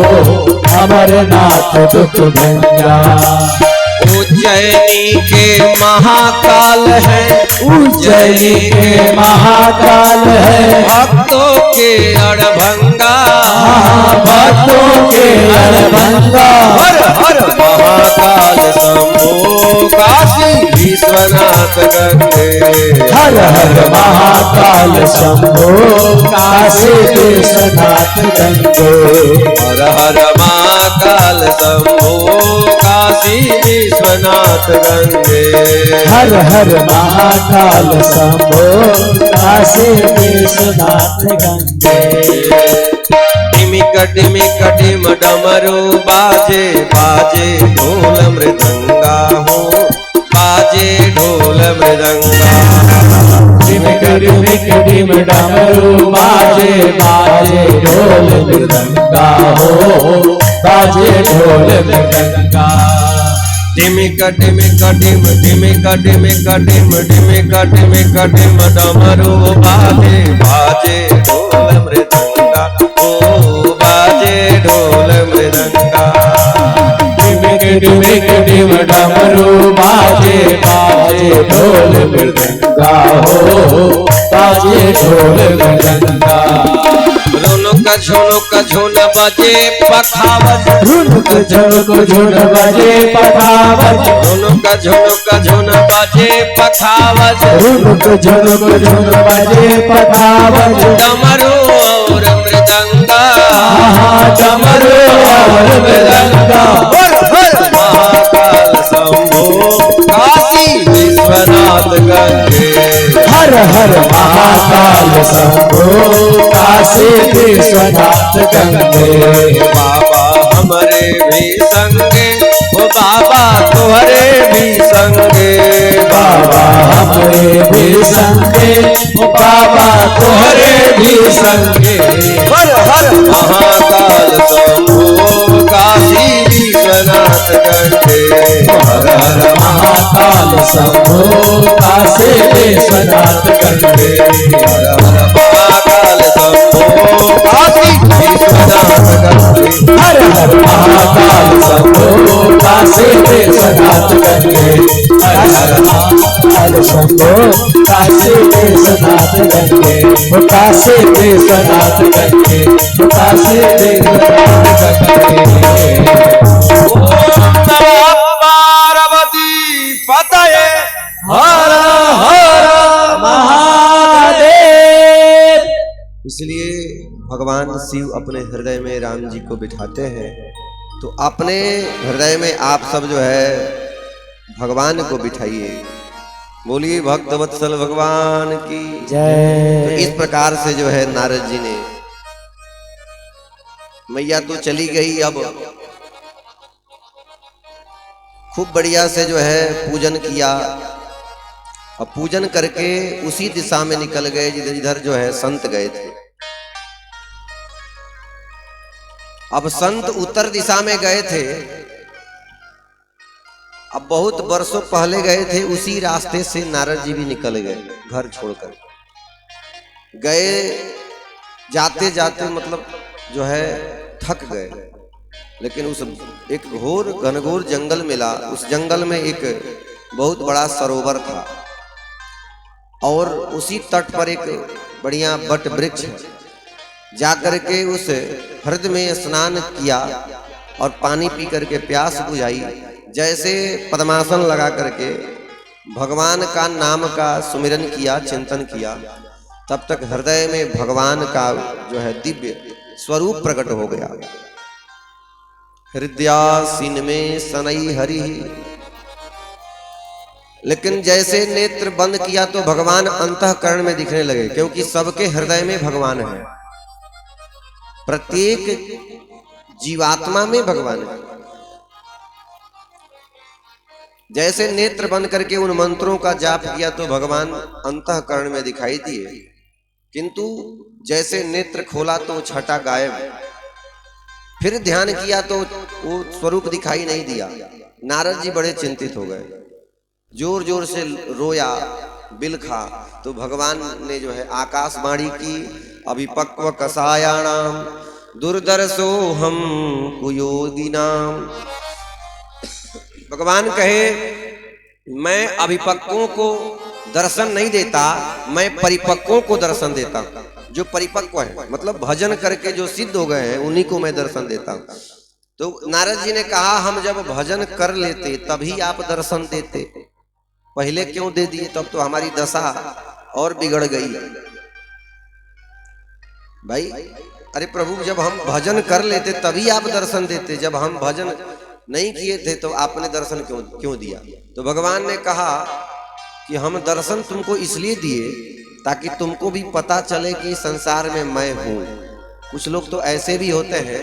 अमरनाथ दुख भंजा। उज्जैनी के महाकाल है, उज्जैनी के महाकाल है, भक्तों के अड़भंगा, भक्तों के अड़भंगा, हर हर महाकाल शंभो काशी विश्वनाथ विश्वनाथ गंगे। हर हर महाकाल शंभो काशी विश्वनाथ गंगे। हर हर महाकाल शंभो काशी विश्वनाथ गंगे। हर हर महाकाल शंभो काशी विश्वनाथ गंगे। डिमिक डिमिक डिम डमरू बाजे बाजे ढोल मृदंगा हो, बाजे ढोल मृदंगा। डिमिक डिमिक डिम डमरू बाजे बाजे ढोल मृदंगा हो, बाजे ढोल मृदंगा। डिमिक डिमिक डिम डिमिक डिमिक डिम डिमिक डिमिक डिम डमरू बाजे बाजे ढोल मृदंगा हो, बाजे ढोल मृदंगा। डिमिक डिमिक डिम डमरू बाजे बाजे ढोल मृदंगा हो, बाजे ढोल मृदंगा। रुनुक झुनुक झुन बजे पखावज, रुनुक झुनुक झुन बजे पखावज। रुनुक झुनुक झुन बजे पखावज। रुनुक झुनुक झुन बजे पखावज। डमरू और मृदंगा, डमरू और मृदंगा। महाकाल शंभो काशी विश्वनाथ गंगे। हर हर महाकाल शंभो काशी विश्वनाथ गंगे। बाबा हमारे भी संगे, ओ बाबा तुम्हारे भी संगे। बाबा हमारे भी संगे, बाबा तुम्हारे भी संगे। हर हर महाकाल शंभो काशी विश्वनाथ गंगे। हर हर महाकाल शंभो काशी विश्वनाथ गंगे। हर हर महाकाल शंभो काशी विश्वनाथ गंगे। हर हर महाकाल शंभो काशी विश्वनाथ गंगे। हर हर महाकाल शंभो काशी विश्वनाथ गंगे। काशी विश्वनाथ गंगे, काशी विश्वनाथ गंगे। ओम नमः पार्वती पतये हर हर महादेव। इसलिए भगवान शिव अपने हृदय में राम जी को बिठाते हैं, तो अपने हृदय में आप सब जो है भगवान को बिठाइए। बोलिए भक्तवत्सल भगवान की तो जय। इस प्रकार से जो है नारद जी ने, मैया तो चली गई, अब खूब बढ़िया से जो है पूजन किया। अब पूजन करके उसी दिशा में निकल गए जिधर जो है संत गए थे। अब संत उत्तर दिशा में गए थे, अब बहुत वर्षों पहले गए थे, उसी रास्ते से नारद जी भी निकल गए घर छोड़कर। गए जाते जाते मतलब जो है थक गए, लेकिन उस एक घोर घनघोर जंगल मिला। उस जंगल में एक बहुत बड़ा सरोवर था और उसी तट पर एक बढ़िया बट वृक्ष है। जाकर के उस हृदय में स्नान किया और पानी पी करके प्यास बुझाई। जैसे पद्मासन लगा करके भगवान का नाम का सुमिरन किया, चिंतन किया, तब तक हृदय में भगवान का जो है दिव्य स्वरूप प्रकट हो गया। हृदयासीन में सनई हरि, लेकिन जैसे नेत्र बंद किया तो भगवान अंतःकरण में दिखने लगे, क्योंकि सबके हृदय में भगवान है, प्रत्येक जीवात्मा में भगवान है। जैसे नेत्र बंद करके उन मंत्रों का जाप किया तो भगवान अंतःकरण में दिखाई दिए, किंतु जैसे नेत्र खोला तो छटा गायब। फिर ध्यान किया तो वो स्वरूप दिखाई नहीं दिया। नारद जी बड़े चिंतित हो गए, जोर जोर से रोया, बिलखा। तो भगवान ने जो है आकाशवाणी की, अभिपक्व कसायाणाम दुर्दर्शो हम कुयोगिनाम। भगवान कहे मैं अभिपक्वों को दर्शन नहीं देता, मैं परिपक्वों को दर्शन देता हूं। जो परिपक्व है मतलब भजन करके जो सिद्ध हो गए हैं उन्हीं को मैं दर्शन देता हूं। तो नारद जी ने कहा हम जब भजन कर लेते तभी आप दर्शन देते, पहले क्यों दे दिए? तब तो हमारी दशा और बिगड़ गई भाई। अरे प्रभु, जब हम भजन कर लेते तभी आप दर्शन देते, जब हम भजन नहीं किए थे तो आपने दर्शन क्यों दिया? तो भगवान ने कहा कि हम दर्शन तुमको इसलिए दिए ताकि तुमको भी पता चले कि संसार में मैं हूं। कुछ लोग तो ऐसे भी होते हैं,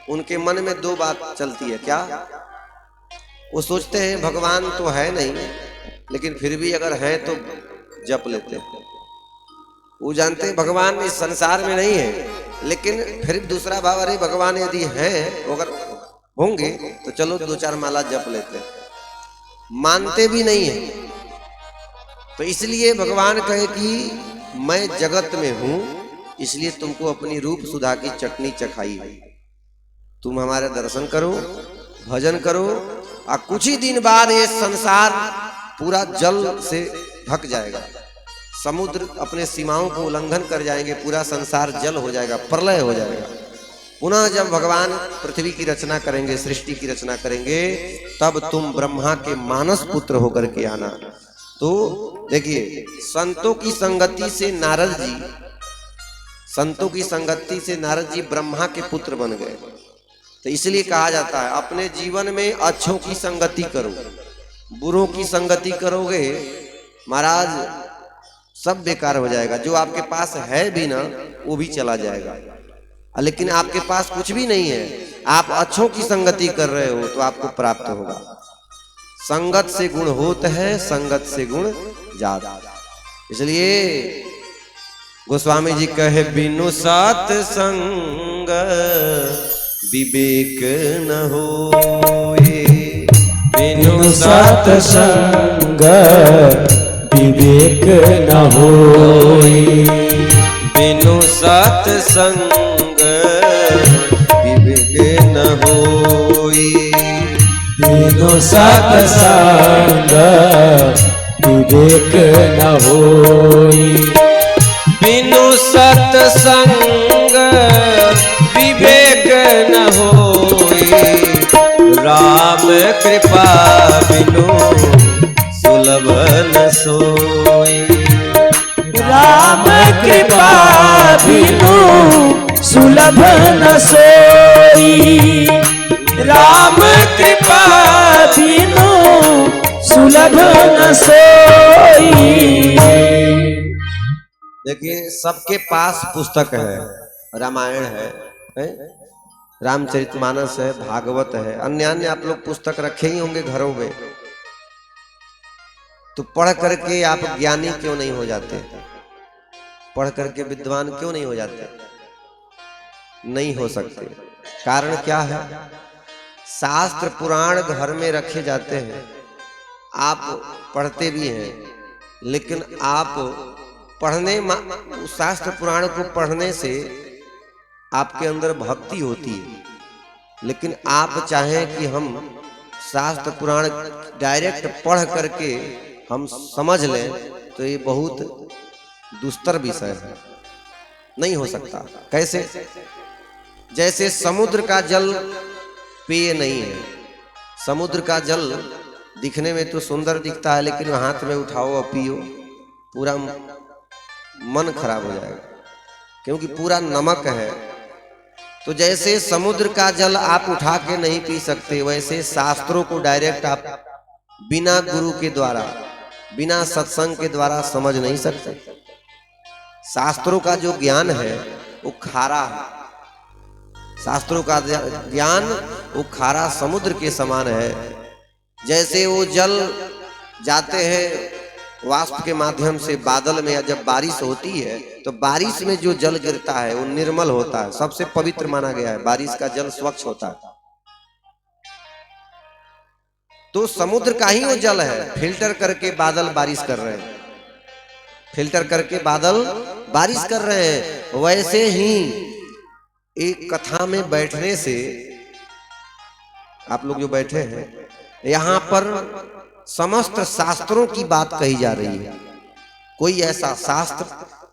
उनके मन में दो बात चलती है। क्या? वो सोचते हैं भगवान तो है नहीं, लेकिन फिर भी अगर है तो जप लेते हैं। वो जानते हैं भगवान इस संसार में नहीं है, लेकिन फिर दूसरा भाव, अरे भगवान यदि है, अगर होंगे तो चलो 2-4 माला जप लेते हैं। मानते भी नहीं है। तो इसलिए भगवान कहे कि मैं जगत में हूं, इसलिए तुमको अपनी रूप सुधा की चटनी चखाई है। तुम हमारे दर्शन करो, भजन करो, और कुछ ही दिन बाद ये संसार पूरा जल से ढक जाएगा। समुद्र अपने सीमाओं को उल्लंघन कर जाएंगे, पूरा संसार जल हो जाएगा, प्रलय हो जाएगा। पुनः जब भगवान पृथ्वी की रचना करेंगे, सृष्टि की रचना करेंगे, तब तुम ब्रह्मा के मानस पुत्र होकर के आना। तो देखिए, संतों की संगति से नारद जी, संतों की संगति से नारद जी ब्रह्मा के पुत्र बन गए। तो इसलिए कहा जाता है अपने जीवन में अच्छों की संगति करो, बुरों की संगति करोगे महाराज सब बेकार हो जाएगा। जो आपके पास है भी ना, वो भी चला जाएगा। लेकिन आपके पास कुछ भी नहीं है, आप अच्छों की संगति कर रहे हो तो आपको प्राप्त होगा। संगत से गुण होत है, संगत से गुण जात। इसलिए गोस्वामी जी कहे बिनु सात संग विवेक न होए, बिनु सात संग विवेक न होई, बिनु सात संग विवेक न होई, बिनु सात संग विवेक न होई, बिनु सत्संग विवेक न होई, राम कृपा बिनु सुलभ न सोई, राम कृपा बिनु सुलभ न सोई, राम कृपा बिनु सुलभ न सोई। देखिए, सबके पास पुस्तक है, रामायण है, रामचरितमानस है, भागवत है, अन्य अन्य आप लोग पुस्तक रखे ही होंगे घरों में। तो पढ़ करके आप ज्ञानी क्यों नहीं हो जाते? पढ़ करके विद्वान क्यों नहीं हो जाते? नहीं हो सकते। कारण क्या है? शास्त्र पुराण घर में रखे जाते हैं, आप पढ़ते भी हैं, लेकिन आप पढ़ने, शास्त्र पुराण को पढ़ने से आपके अंदर भक्ति होती है, लेकिन आप चाहें कि हम शास्त्र पुराण डायरेक्ट पढ़ करके हम समझ लें, तो ये बहुत दुस्तर विषय है, नहीं हो सकता। कैसे? जैसे समुद्र का जल पेय नहीं है। समुद्र का जल दिखने में तो सुंदर दिखता है, लेकिन हाथ में उठाओ और पियो, पूरा मन खराब हो जाएगा, क्योंकि पूरा नमक है। तो जैसे समुद्र का जल आप उठा के नहीं पी सकते, वैसे शास्त्रों को डायरेक्ट आप बिना गुरु के द्वारा, बिना सत्संग के द्वारा समझ नहीं सकते। शास्त्रों का जो ज्ञान है वो खारा है। शास्त्रों का ज्ञान वो खारा समुद्र के समान है। जैसे वो जल जाते हैं वाष्प के माध्यम से बादल में, या जब बारिश होती है तो बारिश में जो जल गिरता है वो निर्मल होता है, सबसे पवित्र माना गया है। बारिश का जल स्वच्छ होता है। तो समुद्र का ही वो जल है, फिल्टर करके बादल बारिश कर रहे हैं, फिल्टर करके बादल बारिश कर रहे हैं। वैसे ही एक कथा में बैठने से, आप लोग जो बैठे हैं यहाँ पर, समस्त शास्त्रों की बात कही जा रही है। कोई ऐसा शास्त्र,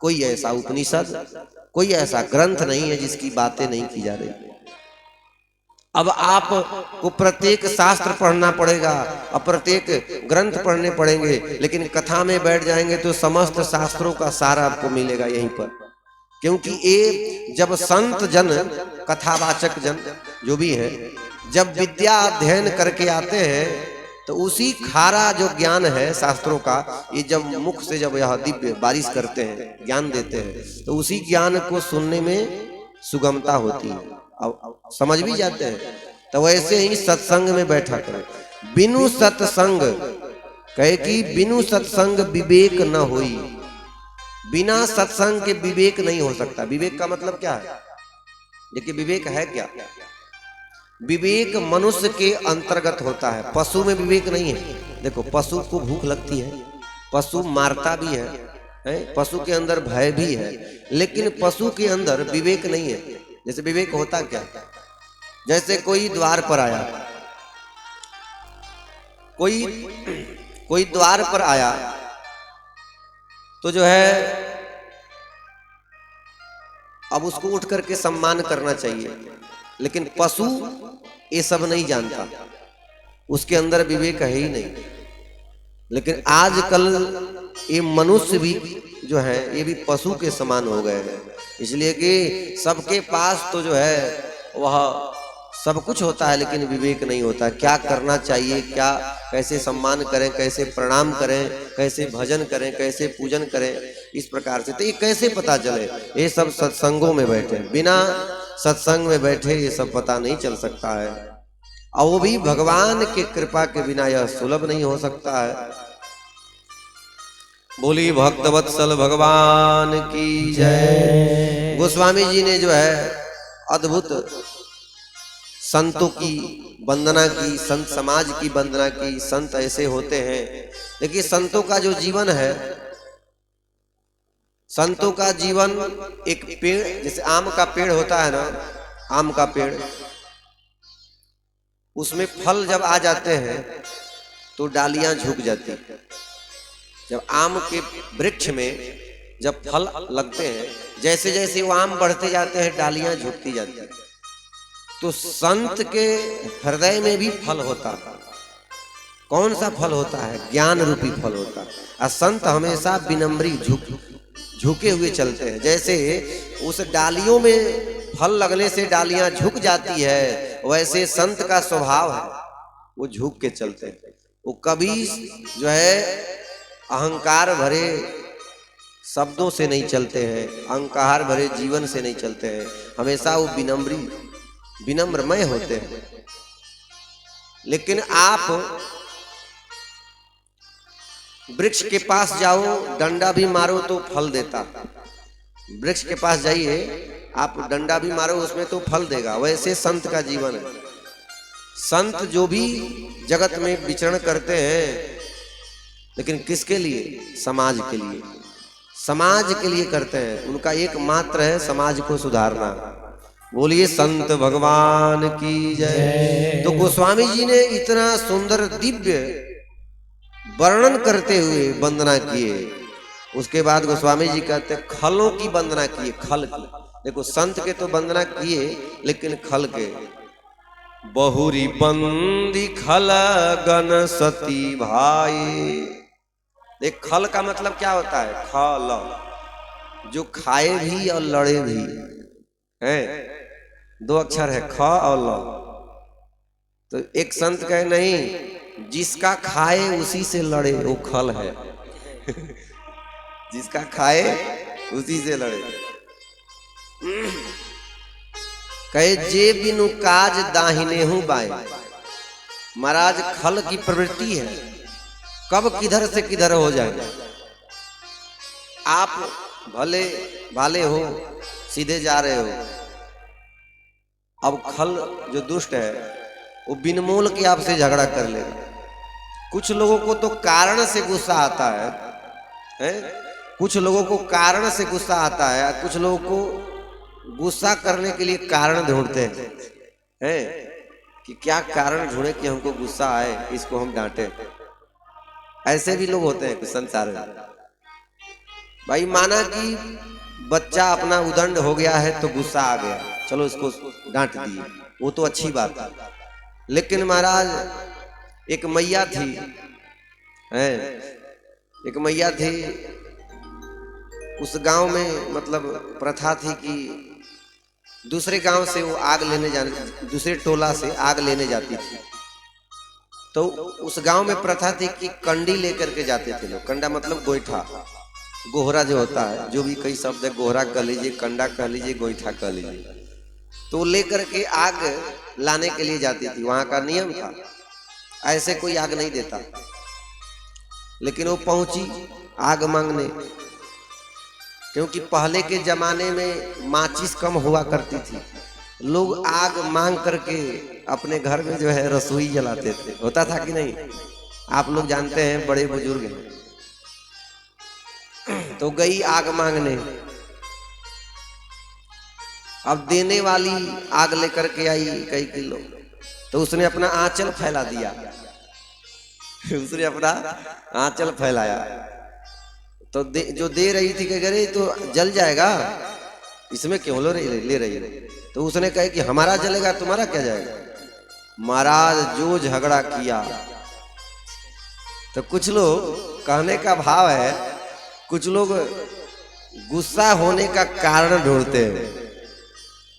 कोई ऐसा उपनिषद, कोई ऐसा ग्रंथ नहीं है जिसकी बातें नहीं की जा रही। अब आप को प्रत्येक शास्त्र पढ़ना पड़ेगा और प्रत्येक ग्रंथ पढ़ने पड़ेंगे, लेकिन कथा में बैठ जाएंगे तो समस्त शास्त्रों का सार आपको मिलेगा यहीं पर। क्योंकि ये जब संत जन, कथावाचक जन जो भी है, जब विद्या अध्ययन करके आते हैं तो उसी खारा जो ज्ञान है शास्त्रों का, ये जब मुख से जब यह दिव्य बारिश करते हैं, ज्ञान देते हैं, तो उसी ज्ञान को सुनने में सुगमता होती है, अब समझ भी जाते हैं। तो वैसे ही सत्संग में बैठा करें। बिनु सत्संग, कहे कि बिनु सत्संग विवेक न होई। बिना सत्संग के विवेक नहीं हो सकता। विवेक का मतलब क्या है? देखिए विवेक है क्या? विवेक मनुष्य के अंतर्गत होता है, पशु में विवेक नहीं है। देखो पशु को भूख लगती है, पशु मारता भी है, पशु के अंदर भय भी है, लेकिन पशु के अंदर विवेक नहीं है। जैसे विवेक होता क्या? जैसे कोई द्वार पर आया, कोई द्वार पर आया तो जो है अब उसको उठ करके सम्मान करना चाहिए, लेकिन पशु ये सब नहीं जानता, उसके अंदर विवेक है ही नहीं। लेकिन आजकल ये मनुष्य भी जो है ये भी पशु के समान हो गए हैं, इसलिए कि सबके पास तो जो है वह सब कुछ होता है, लेकिन विवेक नहीं होता। क्या करना चाहिए, क्या कैसे सम्मान करें, कैसे प्रणाम करें, कैसे भजन करें, कैसे पूजन करें, इस प्रकार से। तो ये कैसे पता चले? ये सब सत्संगों में बैठे, बिना सत्संग में बैठे ये सब पता नहीं चल सकता है। और वो भी भगवान के कृपा के बिना यह सुलभ नहीं हो सकता है। बोली भक्तवत्सल भगवान की जय। गोस्वामी जी ने जो है अद्भुत संतों की वंदना की, संत समाज की वंदना की। संत ऐसे होते हैं। देखिए संतों का जो जीवन है, संतों का जीवन एक पेड़, जैसे आम का पेड़ होता है ना, आम का पेड़, उसमें फल जब आ जाते हैं तो डालियां झुक जाती हैं। जब आम के वृक्ष में जब फल लगते हैं, जैसे जैसे वो आम बढ़ते जाते हैं डालियां झुकती जाती हैं। तो संत के हृदय में भी फल होता है। कौन सा फल होता है? ज्ञान रूपी फल होता है। और संत हमेशा विनम्री झुके हुए चलते हैं। जैसे उस डालियों में फल लगने से डालियां झुक जाती है, वैसे संत का स्वभाव है, वो झुक के चलते हैं। वो कभी जो है अहंकार भरे शब्दों से नहीं चलते हैं, अहंकार भरे जीवन से नहीं चलते हैं। हमेशा वो विनम्रमय होते हैं। लेकिन आप वृक्ष के पास जाओ, डंडा भी मारो तो फल देता। वृक्ष के पास जाइए, आप डंडा भी मारो उसमें तो फल देगा। वैसे संत का जीवन है। संत जो भी जगत में विचरण करते हैं, लेकिन किसके लिए? समाज के लिए। समाज के लिए करते हैं। उनका एकमात्र है समाज को सुधारना। बोलिए संत भगवान की जय। तो गोस्वामी जी ने इतना सुंदर दिव्य वर्णन करते हुए वंदना किए। उसके बाद गोस्वामी जी कहते हैं खलों की वंदना किए, खल की। देखो संत के तो वंदना किए, लेकिन खल के बहुरी बंदी खल गण सती भाई। देख खल का मतलब क्या होता है? खल, जो खाए भी और लड़े भी है। दो अक्षर है, ख और ल। तो एक संत कहे नहीं, जिसका खाए उसी से लड़े वो खल है। जिसका खाए उसी से लड़े। कहे जे बिनु काज दाहिने हूं बाएं। महाराज खल की प्रवृत्ति है, कब किधर से किधर हो जाए। आप भले भाले हो, सीधे जा रहे हो, अब खल जो दुष्ट है वो बिन मोल के आपसे झगड़ा कर लेगा। कुछ लोगों को तो कारण से गुस्सा आता है? कुछ लोगों को कारण से गुस्सा आता है, कुछ लोगों को गुस्सा करने के लिए कारण ढूंढते हैं कि क्या कारण ढूंढे कि हमको गुस्सा आए, इसको हम डांटे। ऐसे भी लोग होते हैं कुछ संसार में। भाई माना कि बच्चा अपना उदंड हो गया है तो गुस्सा आ गया, चलो इसको डांट दिए, वो तो अच्छी बात है। लेकिन महाराज एक मैया थी, है एक मैया थी, उस गांव में मतलब प्रथा थी कि दूसरे गांव से वो आग लेने जाने, दूसरे टोला से आग लेने जाती थी। तो उस गांव में प्रथा थी कि कंडी लेकर के जाते थे लोग। कंडा मतलब गोईठा, गोहरा जो होता है, जो भी कई शब्द है, गोहरा कह लीजिए, कंडा कह लीजिए, गोईठा कह लीजिए, तो लेकर के आग लाने के लिए जाती थी। वहां का नियम था, ऐसे कोई आग नहीं देता। लेकिन वो पहुंची आग मांगने, क्योंकि पहले के जमाने में माचिस कम हुआ करती थी। लोग आग मांग करके अपने घर में जो है रसोई जलाते थे। होता था कि नहीं? आप लोग जानते हैं, बड़े बुजुर्ग हैं। तो गई आग मांगने, अब देने वाली आग लेकर के आई कई किलो, तो उसने अपना आंचल फैला दिया। उसने अपना आंचल फैलाया, तो जो दे रही थी कह रही तो जल जाएगा, इसमें क्यों ले रही है? तो उसने कहा कि हमारा जलेगा, तुम्हारा क्या जाएगा। महाराज जो झगड़ा किया, तो कुछ लोग, कहने का भाव है, कुछ लोग गुस्सा होने का कारण ढूंढते हैं।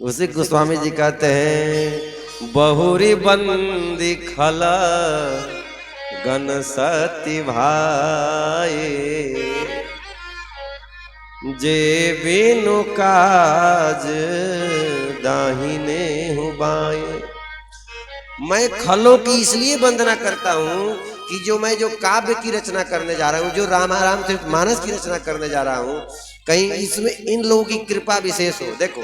उसी गोस्वामी जी कहते हैं, बहुरी बंदी खला गन सती भाई, जे बिनु काज दाहिने हूँ बाएं। मैं खलों की इसलिए वंदना करता हूँ कि जो काव्य की रचना करने जा रहा हूँ, जो रामाराम से मानस की रचना करने जा रहा हूँ, कहीं इसमें इन लोगों की कृपा विशेष हो। देखो,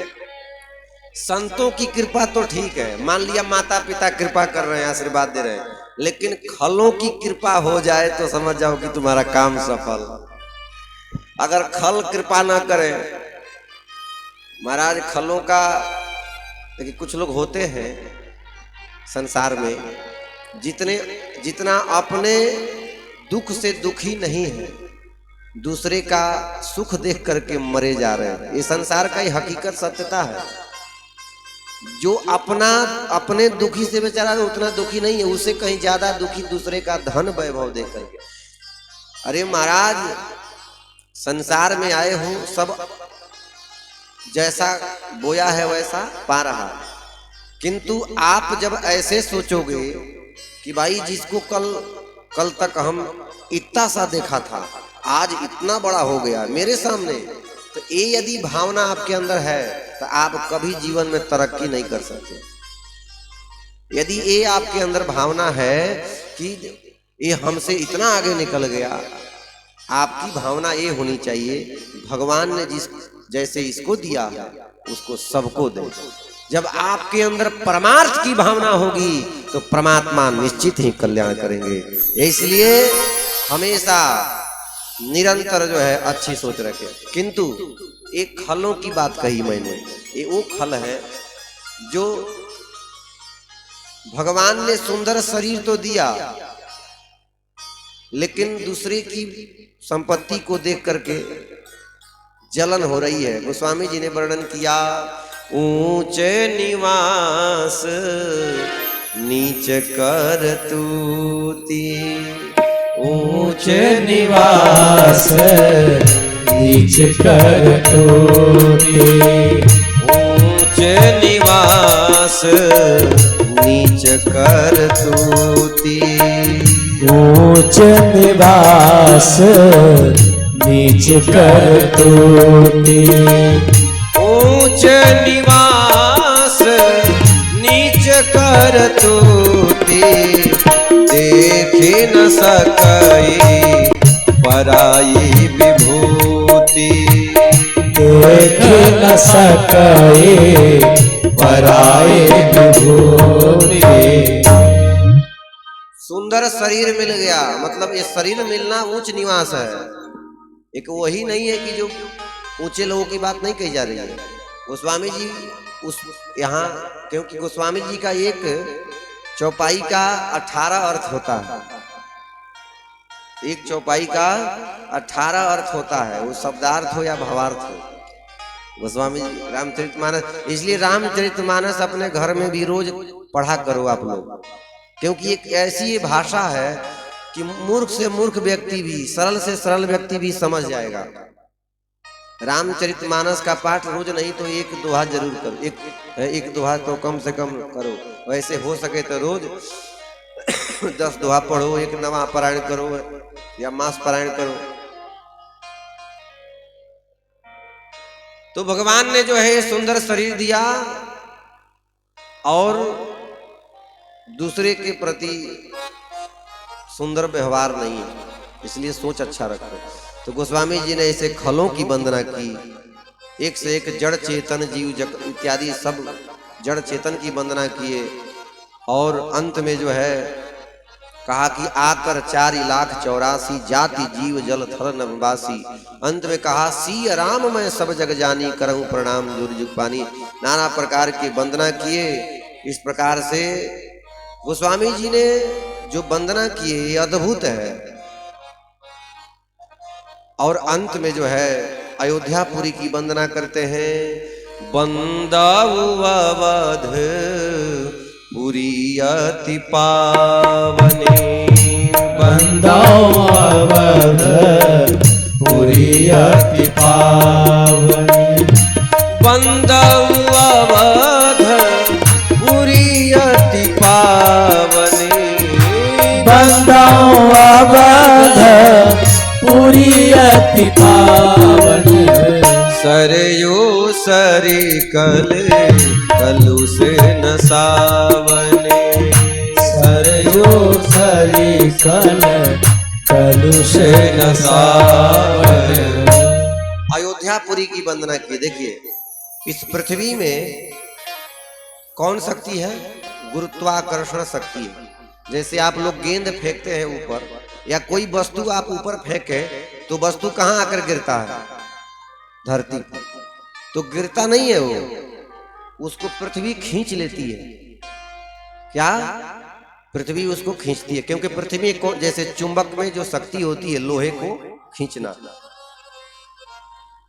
संतों की कृपा तो ठीक है, मान लिया माता पिता कृपा कर रहे हैं, आशीर्वाद दे रहे हैं, लेकिन खलों की कृपा हो जाए तो समझ जाओ कि तुम्हारा काम सफल। अगर खल कृपा ना करे महाराज, खलों का, देखिए कुछ लोग होते हैं संसार में, जितना अपने दुख से दुखी नहीं है, दूसरे का सुख देख करके मरे जा रहे हैं। ये संसार का ही हकीकत सत्यता है। जो अपने दुखी से बेचारा उतना दुखी नहीं है, उससे कहीं ज्यादा दुखी दूसरे का धन वैभव देख करके। अरे महाराज, संसार में आए हो, सब जैसा बोया है वैसा पा रहा, किंतु आप जब ऐसे सोचोगे कि भाई जिसको कल तक हम इतना सा देखा था, आज इतना बड़ा हो गया मेरे सामने, तो ये यदि भावना आपके अंदर है तो आप कभी जीवन में तरक्की नहीं कर सकते। यदि ये आपके अंदर भावना है कि ये हमसे इतना आगे निकल गया, आपकी भावना ये होनी चाहिए, भगवान ने जैसे इसको दिया है उसको सबको दे। जब आपके अंदर परमार्थ की भावना होगी तो परमात्मा निश्चित ही कल्याण करेंगे। इसलिए हमेशा निरंतर जो है अच्छी सोच रखें। किंतु एक खलों की बात कही मैंने, ये वो खल है जो भगवान ने सुंदर शरीर तो दिया, लेकिन दूसरे की संपत्ति को देख करके जलन हो रही है। गोस्वामी जी ने वर्णन किया, ऊंचे निवास नीच कर तूती, ऊंचे निवास नीच कर तूती, ऊंचे निवास नीच कर तूती, ऊंच निवास नीच कर तूती, ऊंच निवास नीच कर तूती, देखे न सकई पराई विभूति, देख न सकई पराई विभूति। सुंदर शरीर मिल गया, मतलब ये शरीर मिलना ऊंच निवास है। एक वही नहीं है कि जो ऊंचे लोगों की बात नहीं कही जा रही है। गोस्वामी जी उस यहाँ, क्योंकि गोस्वामी जी का एक चौपाई का 18 अर्थ होता है, एक चौपाई का 18 अर्थ होता है, वो शब्दार्थ हो या भावार्थ हो। गोस्वामी जी रामचरितमानस, इसलिए रामचरितमानस अपने घर में भी रोज पढ़ा करो आप लोग, क्योंकि एक ऐसी ये भाषा है कि मूर्ख से मूर्ख व्यक्ति भी, सरल से सरल व्यक्ति भी समझ जाएगा। रामचरितमानस का पाठ रोज नहीं तो एक दोहा जरूर करो, एक दोहा तो कम से कम करो, वैसे हो सके तो रोज 10 दोहा पढ़ो, एक नवा पारायण करो या मास पारायण करो। तो भगवान ने जो है सुंदर शरीर दिया और दूसरे के प्रति सुंदर व्यवहार नहीं है, इसलिए सोच अच्छा रखो। तो गोस्वामी जी ने ऐसे खलों की वंदना की, एक से एक जड़ चेतन जीव इत्यादि सब जड़ चेतन की वंदना किए, और अंत में जो है कहा कि आकर 4,84,000 जाति जीव जल थल नभवासी। अंत में कहा सी राम मैं सब जग जानी, करऊं प्रणाम जुग जुग पानी। नाना प्रकार की वंदना किए। इस प्रकार से गोस्वामी जी ने जो वंदना किए ये अद्भुत है। और अंत में जो है अयोध्यापुरी की वंदना करते हैं, बंदाऊ अवध पुरी अति पावनी, बंदाऊ अवध पुरी अति पावनी, बंदाऊ अवध पुरी अति पावनी, बंदाऊ अवध पुरी अति पावनी। सरयू सरी कल कलु से न सावने, सरयू सरी कल कलु से न सावने। अयोध्यापुरी की वंदना की। देखिए इस पृथ्वी में कौन शक्ति है? गुरुत्वाकर्षण शक्ति है। जैसे आप लोग गेंद फेंकते हैं ऊपर, या कोई वस्तु आप ऊपर फेंके तो वस्तु कहाँ आकर गिरता है? धरती पर। तो गिरता नहीं है वो, उसको पृथ्वी खींच लेती है। क्या? पृथ्वी उसको खींचती है, क्योंकि पृथ्वी को जैसे चुंबक में जो शक्ति होती है लोहे को खींचना,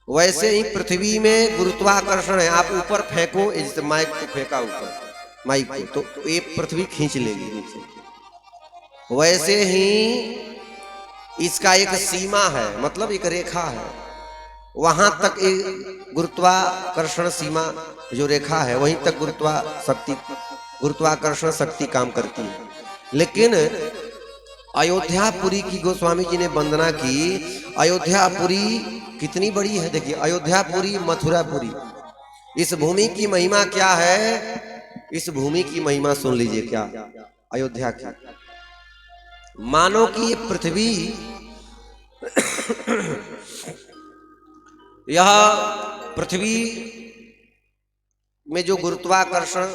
वैसे ही पृथ्वी में गुरुत्वाकर्षण है। आप ऊपर फेंको, जैसे माइक को फेंका ऊपर, माइक को, तो ये पृथ्वी खींच लेगी नीचे। वैसे ही इसका एक सीमा है, मतलब एक रेखा है, वहां तक एक गुरुत्वाकर्षण सीमा जो रेखा है वहीं तक गुरुत्वाकर्षण शक्ति काम करती है। लेकिन अयोध्यापुरी की गोस्वामी जी ने वंदना की। अयोध्यापुरी कितनी बड़ी है देखिए, अयोध्यापुरी मथुरापुरी। इस भूमि की महिमा क्या है? इस भूमि की महिमा सुन लीजिए क्या अयोध्या की। मानो कि ये पृथ्वी यह पृथ्वी में जो गुरुत्वाकर्षण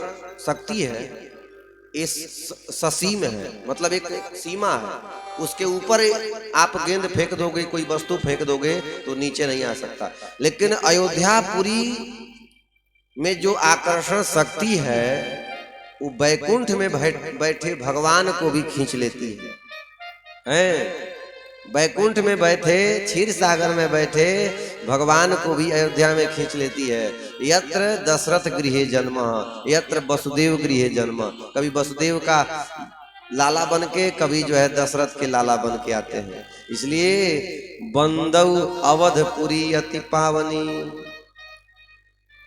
शक्ति है इस ससीम है, मतलब एक सीमा है। उसके ऊपर आप गेंद फेंक दोगे, कोई वस्तु फेंक दोगे तो नीचे नहीं आ सकता। लेकिन अयोध्यापुरी में जो आकर्षण शक्ति है वो बैकुंठ में बैठे भगवान को भी खींच लेती है। बैकुंठ में बैठे, क्षीर सागर में बैठे भगवान को भी अयोध्या में खींच लेती है। यत्र दशरथ गृहे जन्म, यत्र वसुदेव गृहे जन्म। कभी वसुदेव का लाला बन के, कभी जो है दशरथ के लाला बन के आते हैं। इसलिए बंदौ अवधपुरी अति पावनी।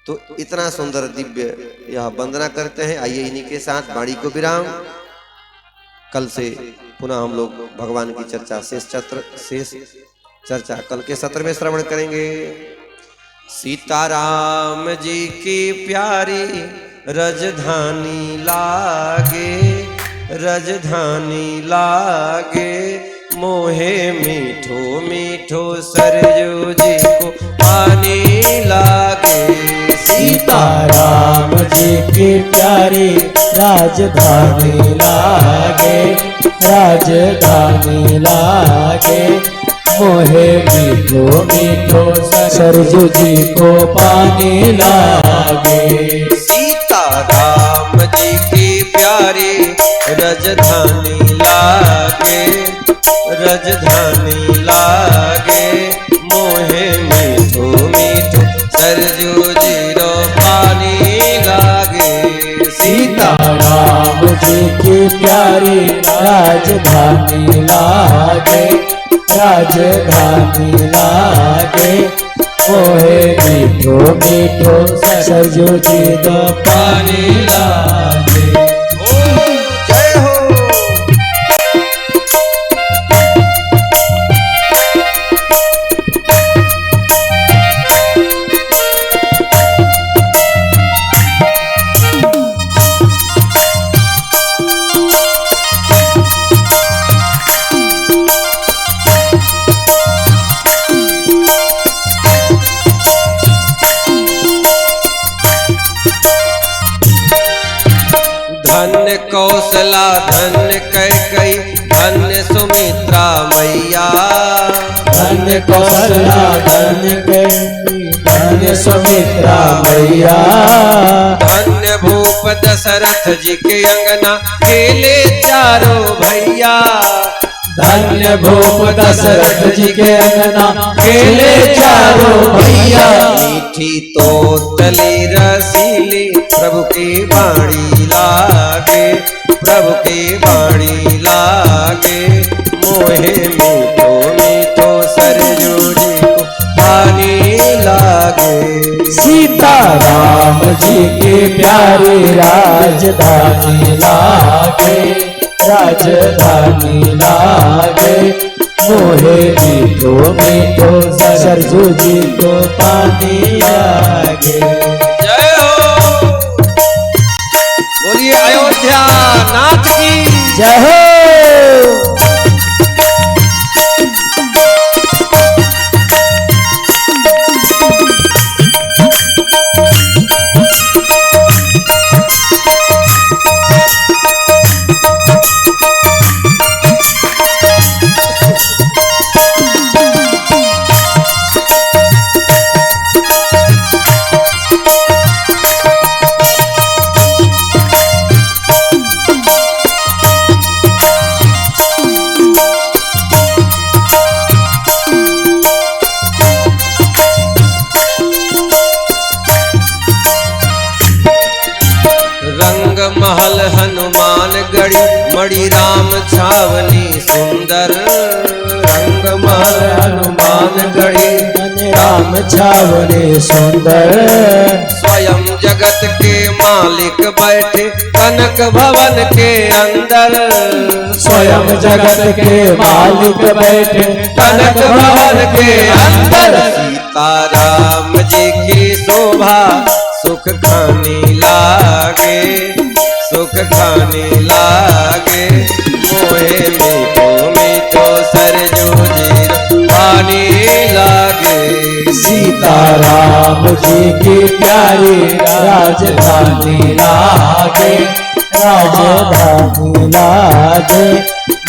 तो इतना सुंदर दिव्य यह वंदना करते हैं। आइए इन्हीं के साथ वाणी को विराम। कल से पुनः हम लोग भगवान की चर्चा शेष चर्चा कल के सत्र में श्रवण करेंगे। सीताराम जी की प्यारी रजधानी लागे, रजधानी लागे, मोहे मीठो मीठो सरयू जी को पानी लागे। सीताराम जी की प्यारी राजधानी लागे, राजधानी लागे, मोहे मीठो मीठो सरयू जी को पानी लागे। सीताराम जी की प्यारी रजधानी लागे, रजधानी लागे, मोहे मीठो मीठो सरयू जी की प्यारी राजधानी लागे, राजधानी लागे। मोहे मीठो मीठो सरजू जी दो पानी लागे। जय हो। धन्य कौशला धन्य कैकई धन्य सुमित्रा मैया। धन्य कौशला धन्य कैकेयी धन्य सुमित्रा मैया। धन्य भूप दशरथ जी के अंगना खेले चारों भैया। धन्य भूप दशरथ जी के अंगना खेले चारों भैया। मीठी तो तली रसीली प्रभु की वाणी लागे, प्रभु की वाणी लागे। मोहे मीठो मीठो सरजू जी को पानी लागे। सीता राम जी की प्यारी राजधानी लागे, राजधानी लागे। मोहे मीठो मीठो सरजू जी को पानी लागे। जय हो। बोलिए अयोध्या नाथ की जय हो। महल हनुमान गढ़ी मणि राम छावनी सुंदर। रंग महल हनुमान गढ़ी राम छावनी सुंदर। स्वयं जगत के मालिक बैठे कनक भवन के अंदर। स्वयं जगत के मालिक बैठे कनक भवन के अंदर। सीता राम जी की शोभा सुख खानी लागे, सुख खाने लागे। मोहे मीठो मीठो सरजू जी पानी लागे। सीता राम जी की प्यारी राजधानी लागे, राजधानी लागे।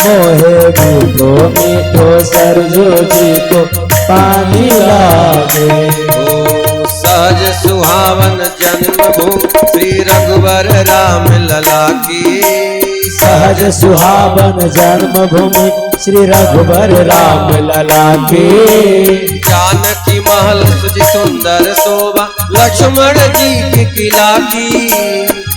मोहे मीठो मीठो सरजू जी को पानी लागे। सहज सुहावन जन्मभूमि श्री रघुवर राम लला की। सहज सुहावन जन्मभूमि श्री रघुवर राम लला की। जानकी महल सुजि सुंदर शोभा लक्ष्मण जी की किला की।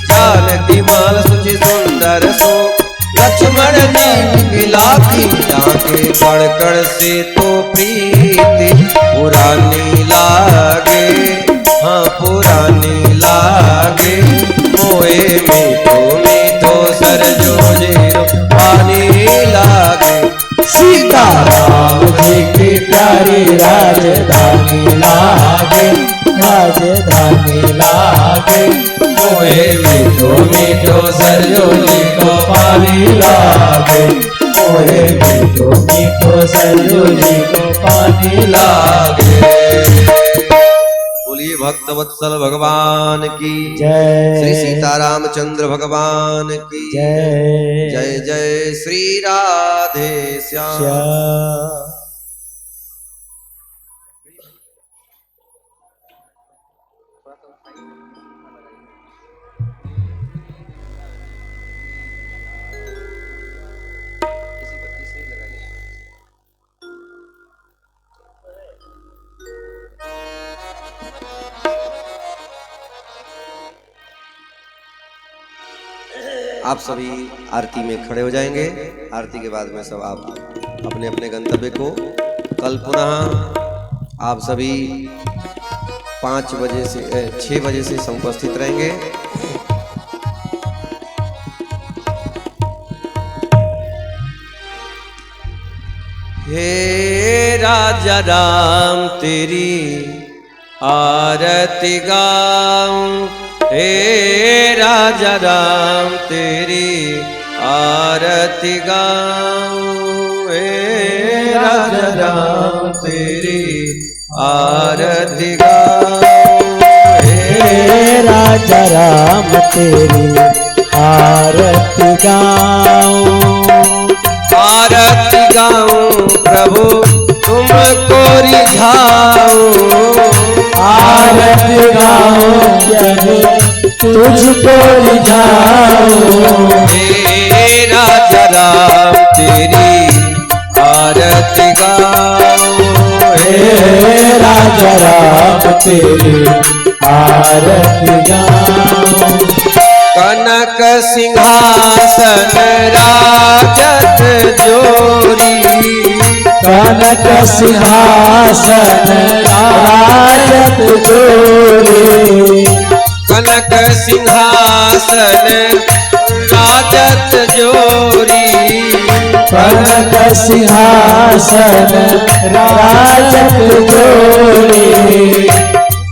जानकी महल सुजि सुंदर शोभा लक्ष्मण जी की किला की। जाके बढ़कर से तो प्रीति पुरानी लागे, हाँ पुरानी लागे। मोहे मीठो मीठो सरजू जी पानी लागे। सीता राम जी की प्यारी राजधानी लागे, राजधानी लागे। मोहे मीठो मीठो सरजू जी को पानी लागे। मोहे मीठो मीठो सरजू जी को पानी लागे। बोलिए भक्त वत्सल भगवान की जय। श्री सीतारामचंद्र भगवान की जय। जय जय श्री राधे श्याम। श्याम। आप सभी आरती में खड़े हो जाएंगे। आरती के बाद में सब आप अपने अपने गंतव्य को, कल पुनः आप सभी 5 बजे से 6 बजे से समुपस्थित रहेंगे। हे राजा राम तेरी आरती गाऊं, हे राजा राम तेरी आरती गाऊं, हे राजा राम तेरी आरती गाऊं, हे राजा राम तेरी आरती गाऊं, आरती गाऊं प्रभु तुमको रिझाऊं, आरती गाऊं तुझको रिझाऊं, हे राजा राम तेरी आरती गाऊं, हे राजा राम तेरी आरती गाऊं, कनक सिंहासन राजत जोरी, कनक सिंहासन राजत जोरी, कनक सिंहासन राजत जोरी, कनक सिंहासन राजत जोरी,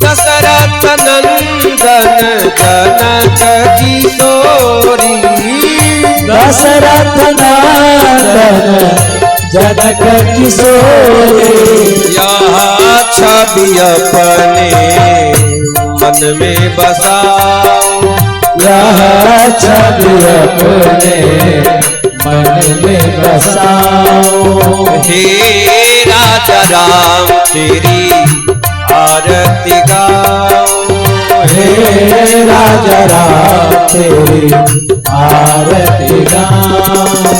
दशरथ नंदन जनक किशोरी, दशरथ नंदन जनक किशोरी, यहाँ छवि अपने मन में बसाऊं, यह छवि अपने मन में बसाऊं, हे राजा राम तेरी आरती गाऊं, हे राजा राम तेरी आरती गाऊं,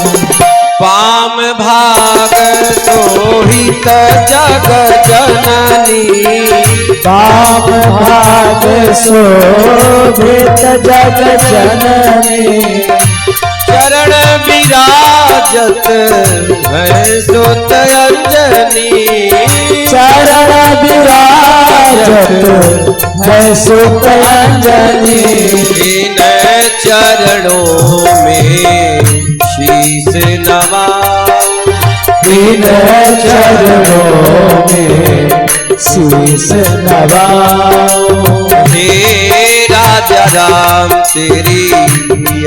पाम भाग सोहित जग जननी, पाप भाग शोभित जग जननी, चरण विराजत है सुत अंजनी, चरण विराजत है सुत अंजनी, इन चरणों में शीश नवाऊं, इन चरणों में शीश नवाऊं, हे राजा राम तेरी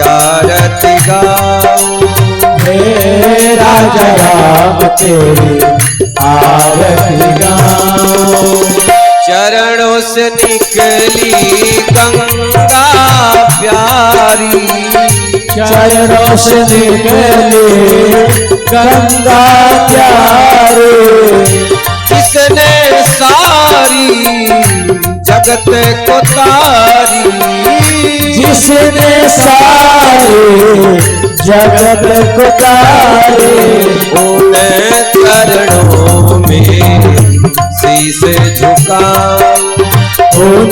आरती गाऊं, हे राजा राम तेरी आरती गाऊं, चरणों से निकली गंगा प्यारी, चरणों से निकले गंगा प्यारे, जिसने सारी जगत को तारी, जिसने सारे जगत को तारे, उन चरणों में शीश झुकाऊं, उन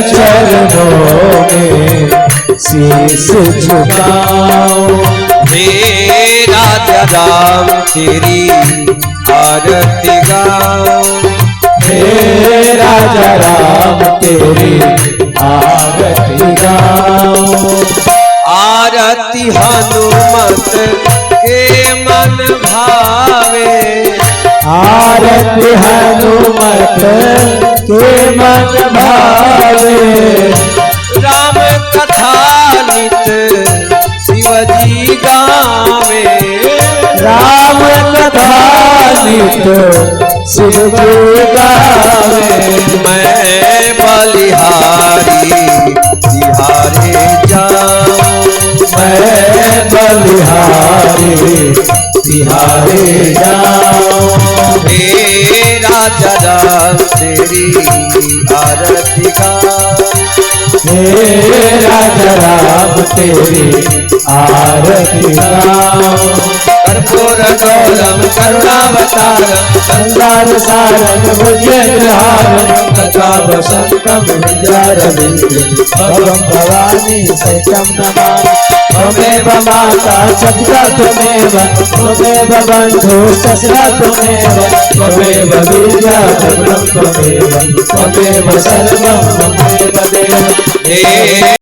चरणों में शीश झुकाऊं, हे राजा राम तेरी आरती गाऊं, हे राजा राम तेरी आरती गाऊं, आरती हनुमत के मन भावे, आरती हनुमत के मन भावे, राम कथा नित शिवजी गावे, राम कथा नित शिव जी गावे, मैं बलिहारी तिहारे जाऊं, मैं बलिहारी तिहारे जाऊं, हे राजा राम तेरी आरती गाऊं, हे राजा राम तेरी आरती गाऊं, कर्पूर गौरम करुणावतारम संसार सारम भुजगहारम तथा वसंतम विद्यारविंदे भवम भवानी सहितं नमामि। त्वमेव माता पिता त्वमेव त्वमेव बन्धु सखा त्वमेव त्वमेव विद्या त्वमेव त्वमेव सर्वं त्वमेव देव।